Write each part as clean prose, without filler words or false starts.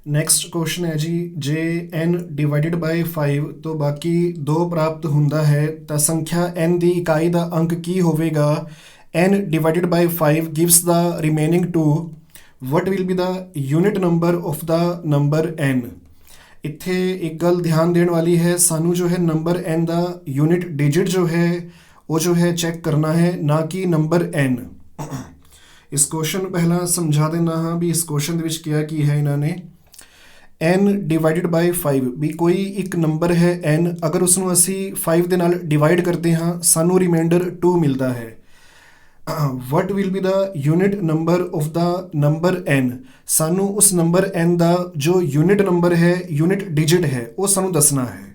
Next question ਹੈ ਜੀ, ਜੇ n ਡਿਵਾਈਡਡ ਬਾਈ 5 ਤੋਂ ਬਾਕੀ 2 ਪ੍ਰਾਪਤ ਹੁੰਦਾ ਹੈ ਤਾਂ ਸੰਖਿਆ n ਦੀ ਇਕਾਈ ਦਾ ਅੰਕ ਕੀ ਹੋਵੇਗਾ। n divided by 5 gives the remaining 2, what will be the unit number of the number n। ਇੱਥੇ ਇੱਕ ਗੱਲ ਧਿਆਨ ਦੇਣ ਵਾਲੀ ਹੈ, ਸਾਨੂੰ ਜੋ ਹੈ ਨੰਬਰ n ਦਾ ਯੂਨਿਟ ਡਿਜਿਟ ਜੋ ਹੈ ਉਹ ਜੋ ਹੈ ਚੈੱਕ ਕਰਨਾ ਹੈ, ਨਾ ਕਿ ਨੰਬਰ n। ਇਸ ਕੁਐਸਚਨ ਨੂੰ ਪਹਿਲਾਂ ਸਮਝਾ ਦੇਣਾ ਹਾਂ ਵੀ ਇਸ ਕੁਐਸਚਨ ਦੇ ਵਿੱਚ ਕਿਹਾ ਕੀ ਹੈ ਇਹਨਾਂ ਨੇ। n ਡਿਵਾਈਡਡ ਬਾਈ 5 ਵੀ ਕੋਈ ਇੱਕ ਨੰਬਰ ਹੈ n, ਅਗਰ ਉਸ ਨੂੰ ਅਸੀਂ 5 ਦੇ ਨਾਲ ਡਿਵਾਈਡ ਕਰਦੇ ਹਾਂ ਸਾਨੂੰ ਰਿਮਾਈਂਡਰ 2 ਮਿਲਦਾ ਹੈ। What will be the unit number of the number n। ਸਾਨੂੰ ਉਸ ਨੰਬਰ n ਦਾ ਜੋ ਯੂਨਿਟ ਨੰਬਰ ਹੈ, ਯੂਨਿਟ ਡਿਜਿਟ ਹੈ, ਉਹ ਸਾਨੂੰ ਦੱਸਣਾ ਹੈ।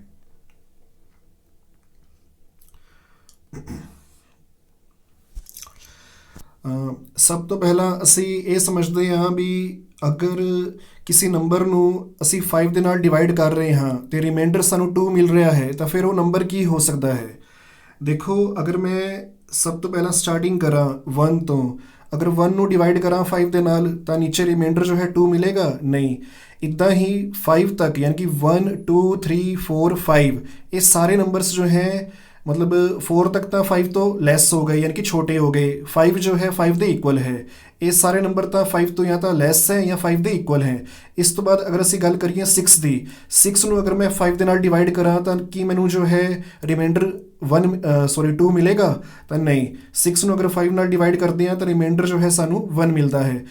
ਸਭ ਤੋਂ ਪਹਿਲਾਂ ਅਸੀਂ ਇਹ ਸਮਝਦੇ ਹਾਂ ਵੀ ਅਗਰ ਕਿਸੇ ਨੰਬਰ ਨੂੰ ਅਸੀਂ 5 ਦੇ ਨਾਲ ਡਿਵਾਈਡ ਕਰ ਰਹੇ ਹਾਂ ਤੇ ਰਿਮਾਈਂਡਰ ਸਾਨੂੰ 2 ਮਿਲ ਰਿਹਾ ਹੈ ਤਾਂ ਫਿਰ ਉਹ ਨੰਬਰ ਕੀ ਹੋ ਸਕਦਾ ਹੈ। ਦੇਖੋ, ਅਗਰ ਮੈਂ ਸਭ ਤੋਂ ਪਹਿਲਾਂ ਸਟਾਰਟਿੰਗ ਕਰਾਂ 1 ਤੋਂ, ਅਗਰ 1 ਨੂੰ ਡਿਵਾਈਡ ਕਰਾਂ 5 ਦੇ ਨਾਲ ਤਾਂ ਨੀਚੇ ਰਿਮਾਈਂਡਰ ਜੋ ਹੈ 2 ਮਿਲੇਗਾ ਨਹੀਂ। ਇੱਦਾਂ ਹੀ 5 ਤੱਕ ਯਾਨੀ ਕਿ 1 2 3 4 5 ਇਹ ਸਾਰੇ ਨੰਬਰਸ ਜੋ ਹੈ मतलब 4 तक तो 5 तो लैस हो गए यानी कि छोटे हो गए। 5 जो है 5 ਦੇ ਇਕੁਅਲ ਹੈ। ਇਹ ਸਾਰੇ ਨੰਬਰ ਤਾਂ 5 ਤੋਂ ਜਾਂ ਤਾਂ ਲੈਸ ਹੈ ਜਾਂ 5 ਦੇ ਇਕੁਅਲ ਹੈ। ਇਸ ਤੋਂ ਬਾਅਦ ਅਗਰ ਅਸੀਂ ਗੱਲ ਕਰੀਏ 6 ਦੀ, 6 ਨੂੰ ਅਗਰ ਮੈਂ 5 ਦੇ ਨਾਲ ਡਿਵਾਈਡ ਕਰਾਂ ਤਾਂ ਕੀ ਮੈਨੂੰ ਜੋ ਹੈ ਰਿਮਾਈਂਡਰ 2 ਮਿਲੇਗਾ ਤਾਂ ਨਹੀਂ। 6 ਨੂੰ ਅਗਰ 5 ਨਾਲ ਡਿਵਾਈਡ ਕਰਦੇ ਹਾਂ ਤਾਂ ਰਿਮਾਈਂਡਰ ਜੋ ਹੈ ਸਾਨੂੰ 1 ਮਿਲਦਾ ਹੈ।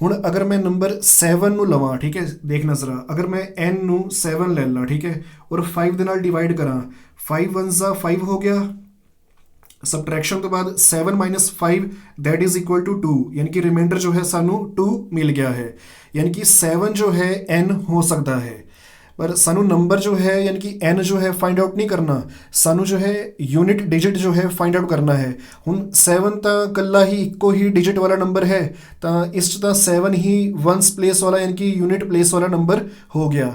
ਹੁਣ ਅਗਰ ਮੈਂ ਨੰਬਰ 7 ਨੂੰ ਲਵਾਂ, ਠੀਕ ਹੈ, ਦੇਖਣਾ ਜ਼ਰਾ, ਅਗਰ ਮੈਂ n ਨੂੰ 7 ਲੈ ਲਾਂ, ਠੀਕ ਹੈ, ਔਰ 5 ਦੇ ਨਾਲ ਡਿਵਾਈਡ ਕਰਾਂ, 5 1 ਦਾ 5 ਹੋ ਗਿਆ, ਸਬਟਰੈਕਸ਼ਨ ਤੋਂ ਬਾਅਦ 7 minus 5 that is equal to 2, ਯਾਨੀ ਕਿ ਰਿਮਾਈਂਡਰ ਜੋ ਹੈ ਸਾਨੂੰ 2 ਮਿਲ ਗਿਆ ਹੈ। ਯਾਨੀ ਕਿ 7 ਜੋ ਹੈ n ਹੋ ਸਕਦਾ ਹੈ, ਪਰ ਸਾਨੂੰ ਨੰਬਰ ਜੋ ਹੈ ਯਾਨੀ ਕਿ n ਜੋ ਹੈ ਫਾइंड आउट नहीं करना, ਸਾਨੂੰ ਜੋ ਹੈ ਯੂਨਿਟ ਡਿਜਿਟ ਜੋ ਹੈ ਫਾइंड आउट ਕਰਨਾ ਹੈ। ਹੁਣ 7 ਤਾਂ ਇਕੱਲਾ ਹੀ ਇੱਕੋ ਹੀ ਡਿਜਿਟ ਵਾਲਾ ਨੰਬਰ ਹੈ ਤਾਂ ਇਸ 'ਚ ਤਾਂ 7 ਹੀ ਵਨਸ ਪਲੇਸ ਵਾਲਾ ਯਾਨੀ ਕਿ ਯੂਨਿਟ ਪਲੇਸ ਵਾਲਾ ਨੰਬਰ ਹੋ ਗਿਆ।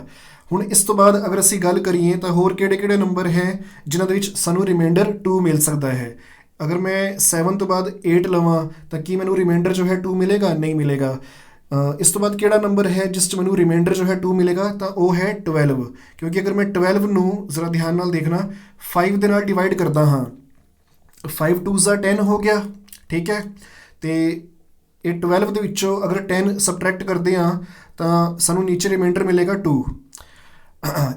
ਹੁਣ ਇਸ ਤੋਂ ਬਾਅਦ ਅਗਰ ਅਸੀਂ ਗੱਲ ਕਰੀਏ ਤਾਂ ਹੋਰ ਕਿਹੜੇ ਨੰਬਰ ਹੈ ਜਿਨ੍ਹਾਂ ਦੇ ਵਿੱਚ ਸਾਨੂੰ ਰਿਮਾਈਂਡਰ 2 ਮਿਲ ਸਕਦਾ ਹੈ। ਅਗਰ ਮੈਂ 7 ਤੋਂ ਬਾਅਦ 8 ਲਵਾਂ ਤਾਂ ਕੀ ਮੈਨੂੰ ਰਿਮਾਈਂਡਰ ਜੋ ਹੈ 2 ਮਿਲੇਗਾ? ਨਹੀਂ ਮਿਲੇਗਾ। ਇਸ ਤੋਂ ਬਾਅਦ ਕਿਹੜਾ ਨੰਬਰ ਹੈ ਜਿਸ 'ਚ ਮੈਨੂੰ ਰਿਮਾਈਂਡਰ ਜੋ ਹੈ 2 ਮਿਲੇਗਾ ਤਾਂ ਉਹ ਹੈ 12, ਕਿਉਂਕਿ ਅਗਰ ਮੈਂ 12 ਨੂੰ ਜ਼ਰਾ ਧਿਆਨ ਨਾਲ ਦੇਖਣਾ 5 ਦੇ ਨਾਲ ਡਿਵਾਈਡ ਕਰਦਾ ਹਾਂ, 5 2 ਦਾ 10 ਹੋ ਗਿਆ, ਠੀਕ ਹੈ, ਅਤੇ ਇਹ 12 ਦੇ ਵਿੱਚੋਂ ਅਗਰ 10 ਸਬਟਰੈਕਟ ਕਰਦੇ ਹਾਂ ਤਾਂ ਸਾਨੂੰ ਨੀਚੇ ਰਿਮਾਈਂਡਰ ਮਿਲੇਗਾ 2।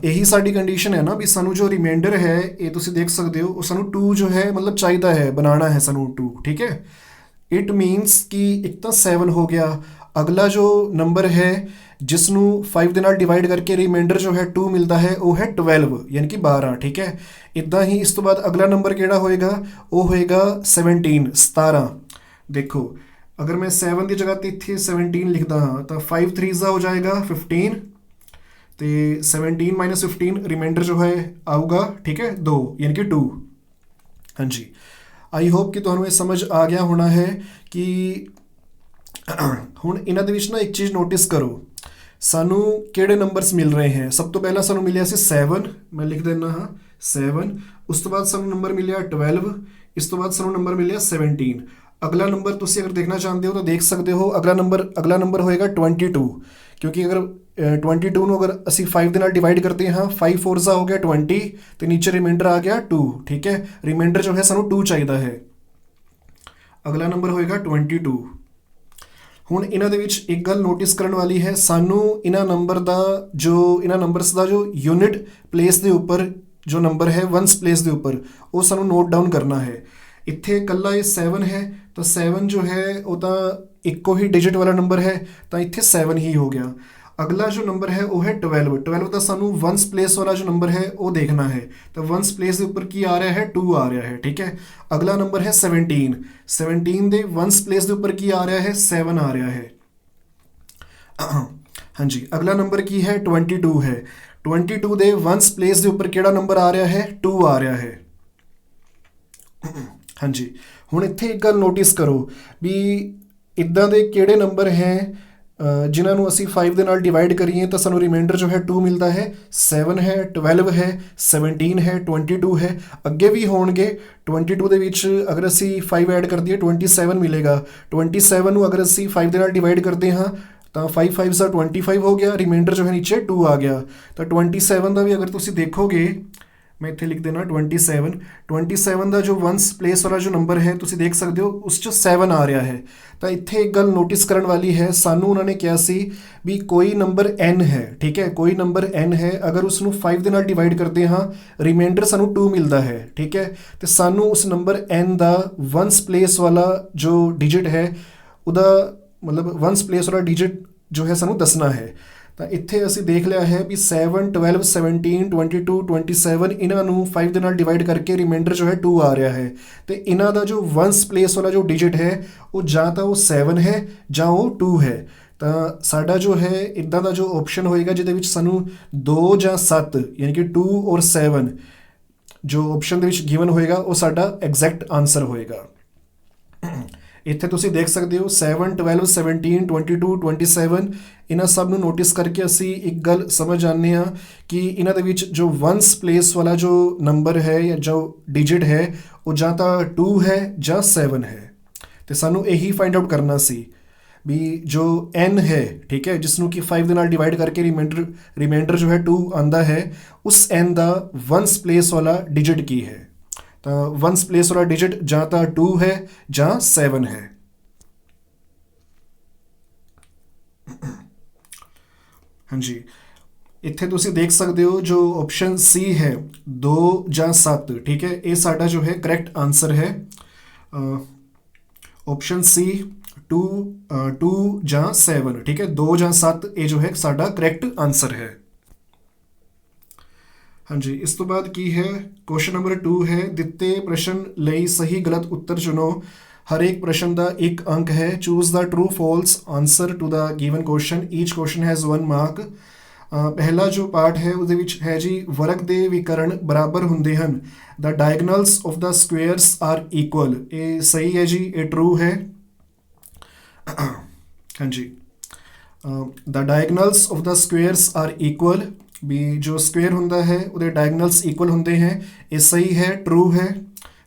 ਇਹੀ ਸਾਡੀ ਕੰਡੀਸ਼ਨ ਹੈ ਨਾ ਵੀ ਸਾਨੂੰ ਜੋ ਰਿਮਾਈਂਡਰ ਹੈ ਇਹ ਤੁਸੀਂ ਦੇਖ ਸਕਦੇ ਹੋ ਉਹ ਸਾਨੂੰ 2 ਜੋ ਹੈ ਮਤਲਬ ਚਾਹੀਦਾ ਹੈ, ਬਣਾਉਣਾ ਹੈ ਸਾਨੂੰ 2, ਠੀਕ ਹੈ। ਇਟ ਮੀਨਸ ਕਿ ਇੱਕ ਤਾਂ 7 ਹੋ ਗਿਆ, ਅਗਲਾ ਜੋ ਨੰਬਰ ਹੈ ਜਿਸ ਨੂੰ 5 ਦੇ ਨਾਲ ਡਿਵਾਈਡ ਕਰਕੇ ਰਿਮਾਈਂਡਰ ਜੋ ਹੈ 2 ਮਿਲਦਾ ਹੈ ਉਹ ਹੈ 12 ਯਾਨੀ ਕਿ 12, ਠੀਕ ਹੈ। ਇੱਦਾਂ ਹੀ ਇਸ ਤੋਂ ਬਾਅਦ ਅਗਲਾ ਨੰਬਰ ਕਿਹੜਾ ਹੋਏਗਾ? ਉਹ ਹੋਏਗਾ 17। ਦੇਖੋ, ਅਗਰ ਮੈਂ 7 ਦੀ ਜਗ੍ਹਾ 'ਤੇ ਇੱਥੇ 17 ਲਿਖਦਾ ਹਾਂ ਤਾਂ 5 3 ਦਾ ਹੋ ਜਾਏਗਾ 15 ਅਤੇ 17 ਮਾਈਨਸ 15 ਰਿਮਾਈਂਡਰ ਜੋ ਹੈ ਆਊਗਾ, ਠੀਕ ਹੈ, 2 ਯਾਨੀ ਕਿ 2। ਹਾਂਜੀ, ਆਈ ਹੋਪ ਕਿ ਤੁਹਾਨੂੰ ਇਹ ਸਮਝ ਆ ਗਿਆ ਹੋਣਾ ਹੈ ਕਿ ਹੁਣ ਇਹਨਾਂ ਦੇ ਵਿੱਚ ਨਾ ਇੱਕ ਚੀਜ਼ ਨੋਟਿਸ ਕਰੋ, ਸਾਨੂੰ ਕਿਹੜੇ ਨੰਬਰਸ ਮਿਲ ਰਹੇ ਹੈ। ਸਭ ਤੋਂ ਪਹਿਲਾਂ ਸਾਨੂੰ ਮਿਲਿਆ ਸੀ 7, ਮੈਂ ਲਿਖ ਦਿੰਦਾ ਹਾਂ 7। ਉਸ ਤੋਂ ਬਾਅਦ ਸਾਨੂੰ ਨੰਬਰ ਮਿਲਿਆ 12, ਇਸ ਤੋਂ ਬਾਅਦ ਸਾਨੂੰ ਨੰਬਰ ਮਿਲਿਆ 17। ਅਗਲਾ ਨੰਬਰ ਤੁਸੀਂ ਅਗਰ ਦੇਖਣਾ ਚਾਹੁੰਦੇ ਹੋ ਤਾਂ ਦੇਖ ਸਕਦੇ ਹੋ, ਅਗਲਾ ਨੰਬਰ ਹੋਏਗਾ 22, ਕਿਉਂਕਿ ਅਗਰ 22 ਨੂੰ ਅਗਰ ਅਸੀਂ 5 ਦੇ ਨਾਲ ਡਿਵਾਈਡ ਕਰਦੇ ਹਾਂ 5 4 ਦਾ ਹੋ ਗਿਆ 20 ਅਤੇ ਨੀਚੇ ਰਿਮਾਈਂਡਰ ਆ ਗਿਆ 2, ਠੀਕ ਹੈ। ਰਿਮਾਈਂਡਰ ਜੋ ਹੈ ਸਾਨੂੰ 2 ਚਾਹੀਦਾ ਹੈ। ਅਗਲਾ ਨੰਬਰ ਹੋਏਗਾ 22। ਹੁਣ ਇਹਨਾਂ ਦੇ ਵਿੱਚ ਇੱਕ ਗੱਲ ਨੋਟਿਸ ਕਰਨ ਵਾਲੀ ਹੈ, ਸਾਨੂੰ ਇਹਨਾਂ ਨੰਬਰਸ ਦਾ ਜੋ ਯੂਨਿਟ ਪਲੇਸ ਦੇ ਉੱਪਰ ਜੋ ਨੰਬਰ ਹੈ ਵਨਸ ਪਲੇਸ ਦੇ ਉੱਪਰ ਉਹ ਸਾਨੂੰ ਨੋਟ ਡਾਊਨ ਕਰਨਾ ਹੈ। ਇੱਥੇ ਇਕੱਲਾ ਇਹ 7 ਹੈ ਤਾਂ 7 ਜੋ ਹੈ ਉਹ ਤਾਂ ਇੱਕੋ ਹੀ ਡਿਜਿਟ ਵਾਲਾ ਨੰਬਰ ਹੈ ਤਾਂ ਇੱਥੇ 7 ਹੀ ਹੋ ਗਿਆ। ਅਗਲਾ ਜੋ ਨੰਬਰ ਹੈ ਉਹ ਹੈ 12 ਦਾ ਸਾਨੂੰ ਵਨਸ ਪਲੇਸ ਵਾਲਾ ਜੋ ਨੰਬਰ ਹੈ ਉਹ ਦੇਖਣਾ ਹੈ ਤਾਂ ਵਨਸ ਪਲੇਸ ਦੇ ਉੱਪਰ ਕੀ ਆ ਰਿਹਾ ਹੈ? 2 ਆ ਰਿਹਾ ਹੈ, ਠੀਕ ਹੈ। ਅਗਲਾ ਨੰਬਰ ਹੈ 17 ਦੇ ਵਨਸ ਪਲੇਸ ਦੇ ਉੱਪਰ ਕੀ ਆ ਰਿਹਾ ਹੈ? 7 ਆ ਰਿਹਾ ਹੈ। ਹਾਂਜੀ, ਅਗਲਾ ਨੰਬਰ ਕੀ ਹੈ? 22 ਹੈ। 22 ਦੇ ਵਨਸ ਪਲੇਸ ਦੇ ਉੱਪਰ ਕਿਹੜਾ ਨੰਬਰ ਆ ਰਿਹਾ ਹੈ? 2 ਆ ਰਿਹਾ ਹੈ। ਹਾਂਜੀ, ਹੁਣ ਇੱਥੇ ਇੱਕ ਗੱਲ ਨੋਟਿਸ ਕਰੋ ਵੀ ਇੱਦਾਂ ਦੇ ਕਿਹੜੇ ਨੰਬਰ ਹੈ ਜਿਨ੍ਹਾਂ ਨੂੰ ਅਸੀਂ 5 ਦੇ ਨਾਲ ਡਿਵਾਈਡ ਕਰੀਏ ਤਾਂ ਸਾਨੂੰ ਰਿਮਾਈਂਡਰ ਜੋ ਹੈ 2 ਮਿਲਦਾ ਹੈ। 7 ਹੈ, 12 ਹੈ, 17 ਹੈ, 22 ਹੈ, ਅੱਗੇ ਵੀ ਹੋਣਗੇ। 22 ਦੇ ਵਿੱਚ ਅਗਰ ਅਸੀਂ 5 ਐਡ ਕਰ ਦਈਏ 27 ਮਿਲੇਗਾ। 27 ਨੂੰ ਅਗਰ ਅਸੀਂ 5 ਦੇ ਨਾਲ ਡਿਵਾਈਡ ਕਰਦੇ ਹਾਂ ਤਾਂ 5 5 ਦਾ 25 ਹੋ ਗਿਆ, ਰਿਮਾਈਂਡਰ ਜੋ ਹੈ ਨੀਚੇ 2 ਆ ਗਿਆ। ਤਾਂ 27 ਦਾ ਵੀ ਅਗਰ ਤੁਸੀਂ ਦੇਖੋਗੇ, ਮੈਂ ਇੱਥੇ ਲਿਖ ਦੇਣਾ 27 ਦਾ ਜੋ ਵਨਸ ਪਲੇਸ ਵਾਲਾ ਜੋ ਨੰਬਰ ਹੈ ਤੁਸੀਂ ਦੇਖ ਸਕਦੇ ਹੋ ਉਸ 'ਚ 7 ਆ ਰਿਹਾ ਹੈ। ਤਾਂ ਇੱਥੇ ਇੱਕ ਗੱਲ ਨੋਟਿਸ ਕਰਨ ਵਾਲੀ ਹੈ, ਸਾਨੂੰ ਉਹਨਾਂ ਨੇ ਕਿਹਾ ਸੀ ਵੀ ਕੋਈ ਨੰਬਰ n ਹੈ, ਠੀਕ ਹੈ, ਕੋਈ ਨੰਬਰ n ਹੈ, ਅਗਰ ਉਸ ਨੂੰ 5 ਦੇ ਨਾਲ ਡਿਵਾਈਡ ਕਰਦੇ ਹਾਂ ਰਿਮਾਈਂਡਰ ਸਾਨੂੰ 2 ਮਿਲਦਾ ਹੈ, ਠੀਕ ਹੈ। ਤੇ ਸਾਨੂੰ ਉਸ ਨੰਬਰ n ਦਾ ਵਨਸ ਪਲੇਸ ਵਾਲਾ ਜੋ ਡਿਜਿਟ ਹੈ ਉਹਦਾ ਮਤਲਬ ਵਨਸ ਪਲੇਸ ਵਾਲਾ ਡਿਜਿਟ ਜੋ ਹੈ ਸਾਨੂੰ ਦੱਸਣਾ ਹੈ। ਤਾਂ ਇੱਥੇ ਅਸੀਂ ਦੇਖ ਲਿਆ ਹੈ ਵੀ 7 12 17 22 27 ਇਹਨਾਂ ਨੂੰ 5 ਦੇ ਨਾਲ ਡਿਵਾਈਡ ਕਰਕੇ ਰਿਮਾਈਂਡਰ ਜੋ ਹੈ 2 ਆ ਰਿਹਾ ਹੈ। ਤੇ ਇਹਨਾਂ ਦਾ ਜੋ ਵਨਸ ਪਲੇਸ ਵਾਲਾ ਜੋ ਡਿਜਿਟ ਹੈ ਉਹ ਜਾਂ ਤਾਂ ਉਹ 7 ਹੈ ਜਾਂ ਉਹ 2 ਹੈ। ਤਾਂ ਸਾਡਾ ਜੋ ਹੈ ਇੱਦਾਂ ਦਾ ਜੋ ਆਪਸ਼ਨ ਹੋਏਗਾ ਜਿਹਦੇ ਵਿੱਚ ਸਾਨੂੰ 2 ਜਾਂ 7 ਯਾਨੀ ਕਿ 2 ਔਰ 7 ਜੋ ਆਪਸ਼ਨ ਦੇ ਵਿੱਚ ਗਿਵਨ ਹੋਏਗਾ ਉਹ ਸਾਡਾ ਐਗਜ਼ੈਕਟ ਆਨਸਰ ਹੋਏਗਾ। ਇੱਥੇ ਤੁਸੀਂ ਦੇਖ ਸਕਦੇ ਹੋ 7 12 17 22 27 ਇਹਨਾਂ ਸਭ ਨੂੰ ਨੋਟਿਸ ਕਰਕੇ ਅਸੀਂ ਇੱਕ ਗੱਲ ਸਮਝ ਜਾਂਦੇ ਹਾਂ ਕਿ ਇਹਨਾਂ ਦੇ ਵਿੱਚ ਜੋ ਵਨਸ ਪਲੇਸ ਵਾਲਾ ਜੋ ਨੰਬਰ ਹੈ ਜਾਂ ਜੋ ਡਿਜਿਟ ਹੈ ਉਹ ਜਾਂ ਤਾਂ 2 ਹੈ ਜਾਂ 7 ਹੈ। ਤੇ ਸਾਨੂੰ ਇਹੀ ਫਾਈਂਡ ਆਊਟ ਕਰਨਾ ਸੀ ਵੀ ਜੋ n ਹੈ, ਠੀਕ ਹੈ, ਜਿਸ ਨੂੰ ਕਿ 5 ਦੇ ਨਾਲ ਡਿਵਾਈਡ ਕਰਕੇ ਰਿਮਾਈਂਡਰ ਜੋ ਹੈ 2 ਆਂਦਾ ਹੈ, ਉਸ n ਦਾ ਵਨਸ ਪਲੇਸ ਵਾਲਾ ਡਿਜਿਟ ਕੀ ਹੈ। ਤਾਂ ਵਨਸ ਪਲੇਸ ਵਾਲਾ ਡਿਜਿਟ ਜਾਂ ਤਾਂ 2 ਹੈ ਜਾਂ 7 ਹੈ। ਹਾਂਜੀ, ਇੱਥੇ ਤੁਸੀਂ ਦੇਖ ਸਕਦੇ ਹੋ ਜੋ ਆਪਸ਼ਨ C ਹੈ 2 ਜਾਂ 7, ਠੀਕ ਹੈ, ਇਹ ਸਾਡਾ ਜੋ ਹੈ ਕਰੈਕਟ ਆਨਸਰ ਹੈ। ਆਪਸ਼ਨ C 2 ਜਾਂ 7, ਠੀਕ ਹੈ, 2 ਜਾਂ 7 ਇਹ ਜੋ ਹੈ ਸਾਡਾ ਕਰੈਕਟ ਆਨਸਰ ਹੈ। ਹਾਂਜੀ, ਇਸ ਤੋਂ ਬਾਅਦ ਕੀ ਹੈ, ਕੁਐਸਚਨ ਨੰਬਰ 2 ਹੈ, ਦਿੱਤੇ ਪ੍ਰਸ਼ਨ ਲਈ ਸਹੀ ਗਲਤ ਉੱਤਰ ਚੁਣੋ। ਹਰੇਕ ਪ੍ਰਸ਼ਨ ਦਾ 1 ਅੰਕ ਹੈ। Choose the true false answer to the given question. Each question has 1 mark. ਪਹਿਲਾ ਜੋ ਪਾਰਟ ਹੈ ਉਹਦੇ ਵਿੱਚ ਹੈ ਜੀ ਵਰਗ ਦੇ ਵਿਕਰਨ ਬਰਾਬਰ ਹੁੰਦੇ ਹਨ। ਦਾ ਡਾਇਗਨਲਸ ਆਫ ਦਾ ਸਕੁਏਅਰਸ ਆਰ ਇਕੁਅਲ। ਇਹ ਸਹੀ ਹੈ ਜੀ, ਇਹ ਟਰੂ ਹੈ। ਹਾਂਜੀ, ਦਾ ਡਾਇਗਨਲਸ ਆਫ ਦਾ ਸਕੁਏਅਰਸ ਆਰ ਇਕੁਅਲ, ਵੀ ਜੋ ਸਕੁਏਅਰ ਹੁੰਦਾ ਹੈ ਉਹਦੇ ਡਾਇਗਨਲਸ ਇਕੁਅਲ ਹੁੰਦੇ ਹੈ, ਇਹ ਸਹੀ ਹੈ, ਟਰੂ ਹੈ।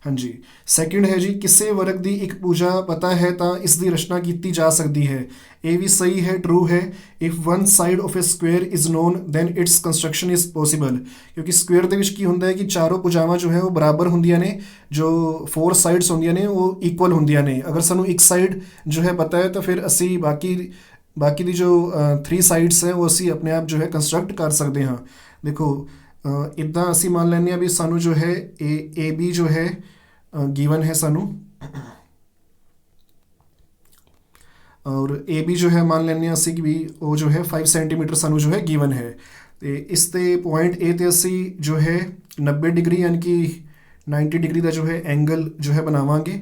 ਹਾਂਜੀ, ਸੈਕਿੰਡ ਹੈ ਜੀ ਕਿਸੇ ਵਰਗ ਦੀ ਇੱਕ ਭੁਜਾ ਪਤਾ ਹੈ ਤਾਂ ਇਸ ਦੀ ਰਚਨਾ ਕੀਤੀ ਜਾ ਸਕਦੀ ਹੈ। ਇਹ ਵੀ ਸਹੀ ਹੈ, ਟਰੂ ਹੈ। If one side of a square is known then its construction is possible. ਕਿਉਂਕਿ ਸਕੁਏਅਰ ਦੇ ਵਿੱਚ ਕੀ ਹੁੰਦਾ ਹੈ ਕਿ ਚਾਰੋਂ ਭੁਜਾਵਾਂ ਜੋ ਹੈ ਉਹ ਬਰਾਬਰ ਹੁੰਦੀਆਂ ਨੇ, ਜੋ 4 ਸਾਈਡਸ ਹੁੰਦੀਆਂ ਨੇ ਉਹ ਇਕੁਅਲ ਹੁੰਦੀਆਂ ਨੇ। ਅਗਰ ਸਾਨੂੰ ਇੱਕ ਸਾਈਡ ਜੋ ਹੈ ਪਤਾ ਹੈ ਤਾਂ ਫਿਰ ਅਸੀਂ ਬਾਕੀ ਦੀ ਜੋ 3 ਸਾਈਡਸ ਹੈ ਉਹ ਅਸੀਂ ਆਪਣੇ ਆਪ ਜੋ ਹੈ ਕੰਸਟਰਕਟ ਕਰ ਸਕਦੇ ਹਾਂ। ਦੇਖੋ ਇੱਦਾਂ ਅਸੀਂ ਮੰਨ ਲੈਂਦੇ ਹਾਂ ਵੀ ਸਾਨੂੰ ਜੋ ਹੈ ਏ ਬੀ ਜੋ ਹੈ ਗਿਵਨ ਹੈ ਸਾਨੂੰ, ਔਰ ਏ ਬੀ ਜੋ ਹੈ ਮੰਨ ਲੈਂਦੇ ਹਾਂ ਅਸੀਂ ਕਿ ਵੀ ਉਹ ਜੋ ਹੈ 5 ਸੈਂਟੀਮੀਟਰ ਸਾਨੂੰ ਜੋ ਹੈ ਗਿਵਨ ਹੈ। ਅਤੇ ਇਸ 'ਤੇ ਪੁਆਇੰਟ ਏ 'ਤੇ ਅਸੀਂ ਜੋ ਹੈ 90 ਡਿਗਰੀ ਯਾਨੀ ਕਿ 90 ਡਿਗਰੀ ਦਾ ਜੋ ਹੈ ਐਂਗਲ ਜੋ ਹੈ ਬਣਾਵਾਂਗੇ।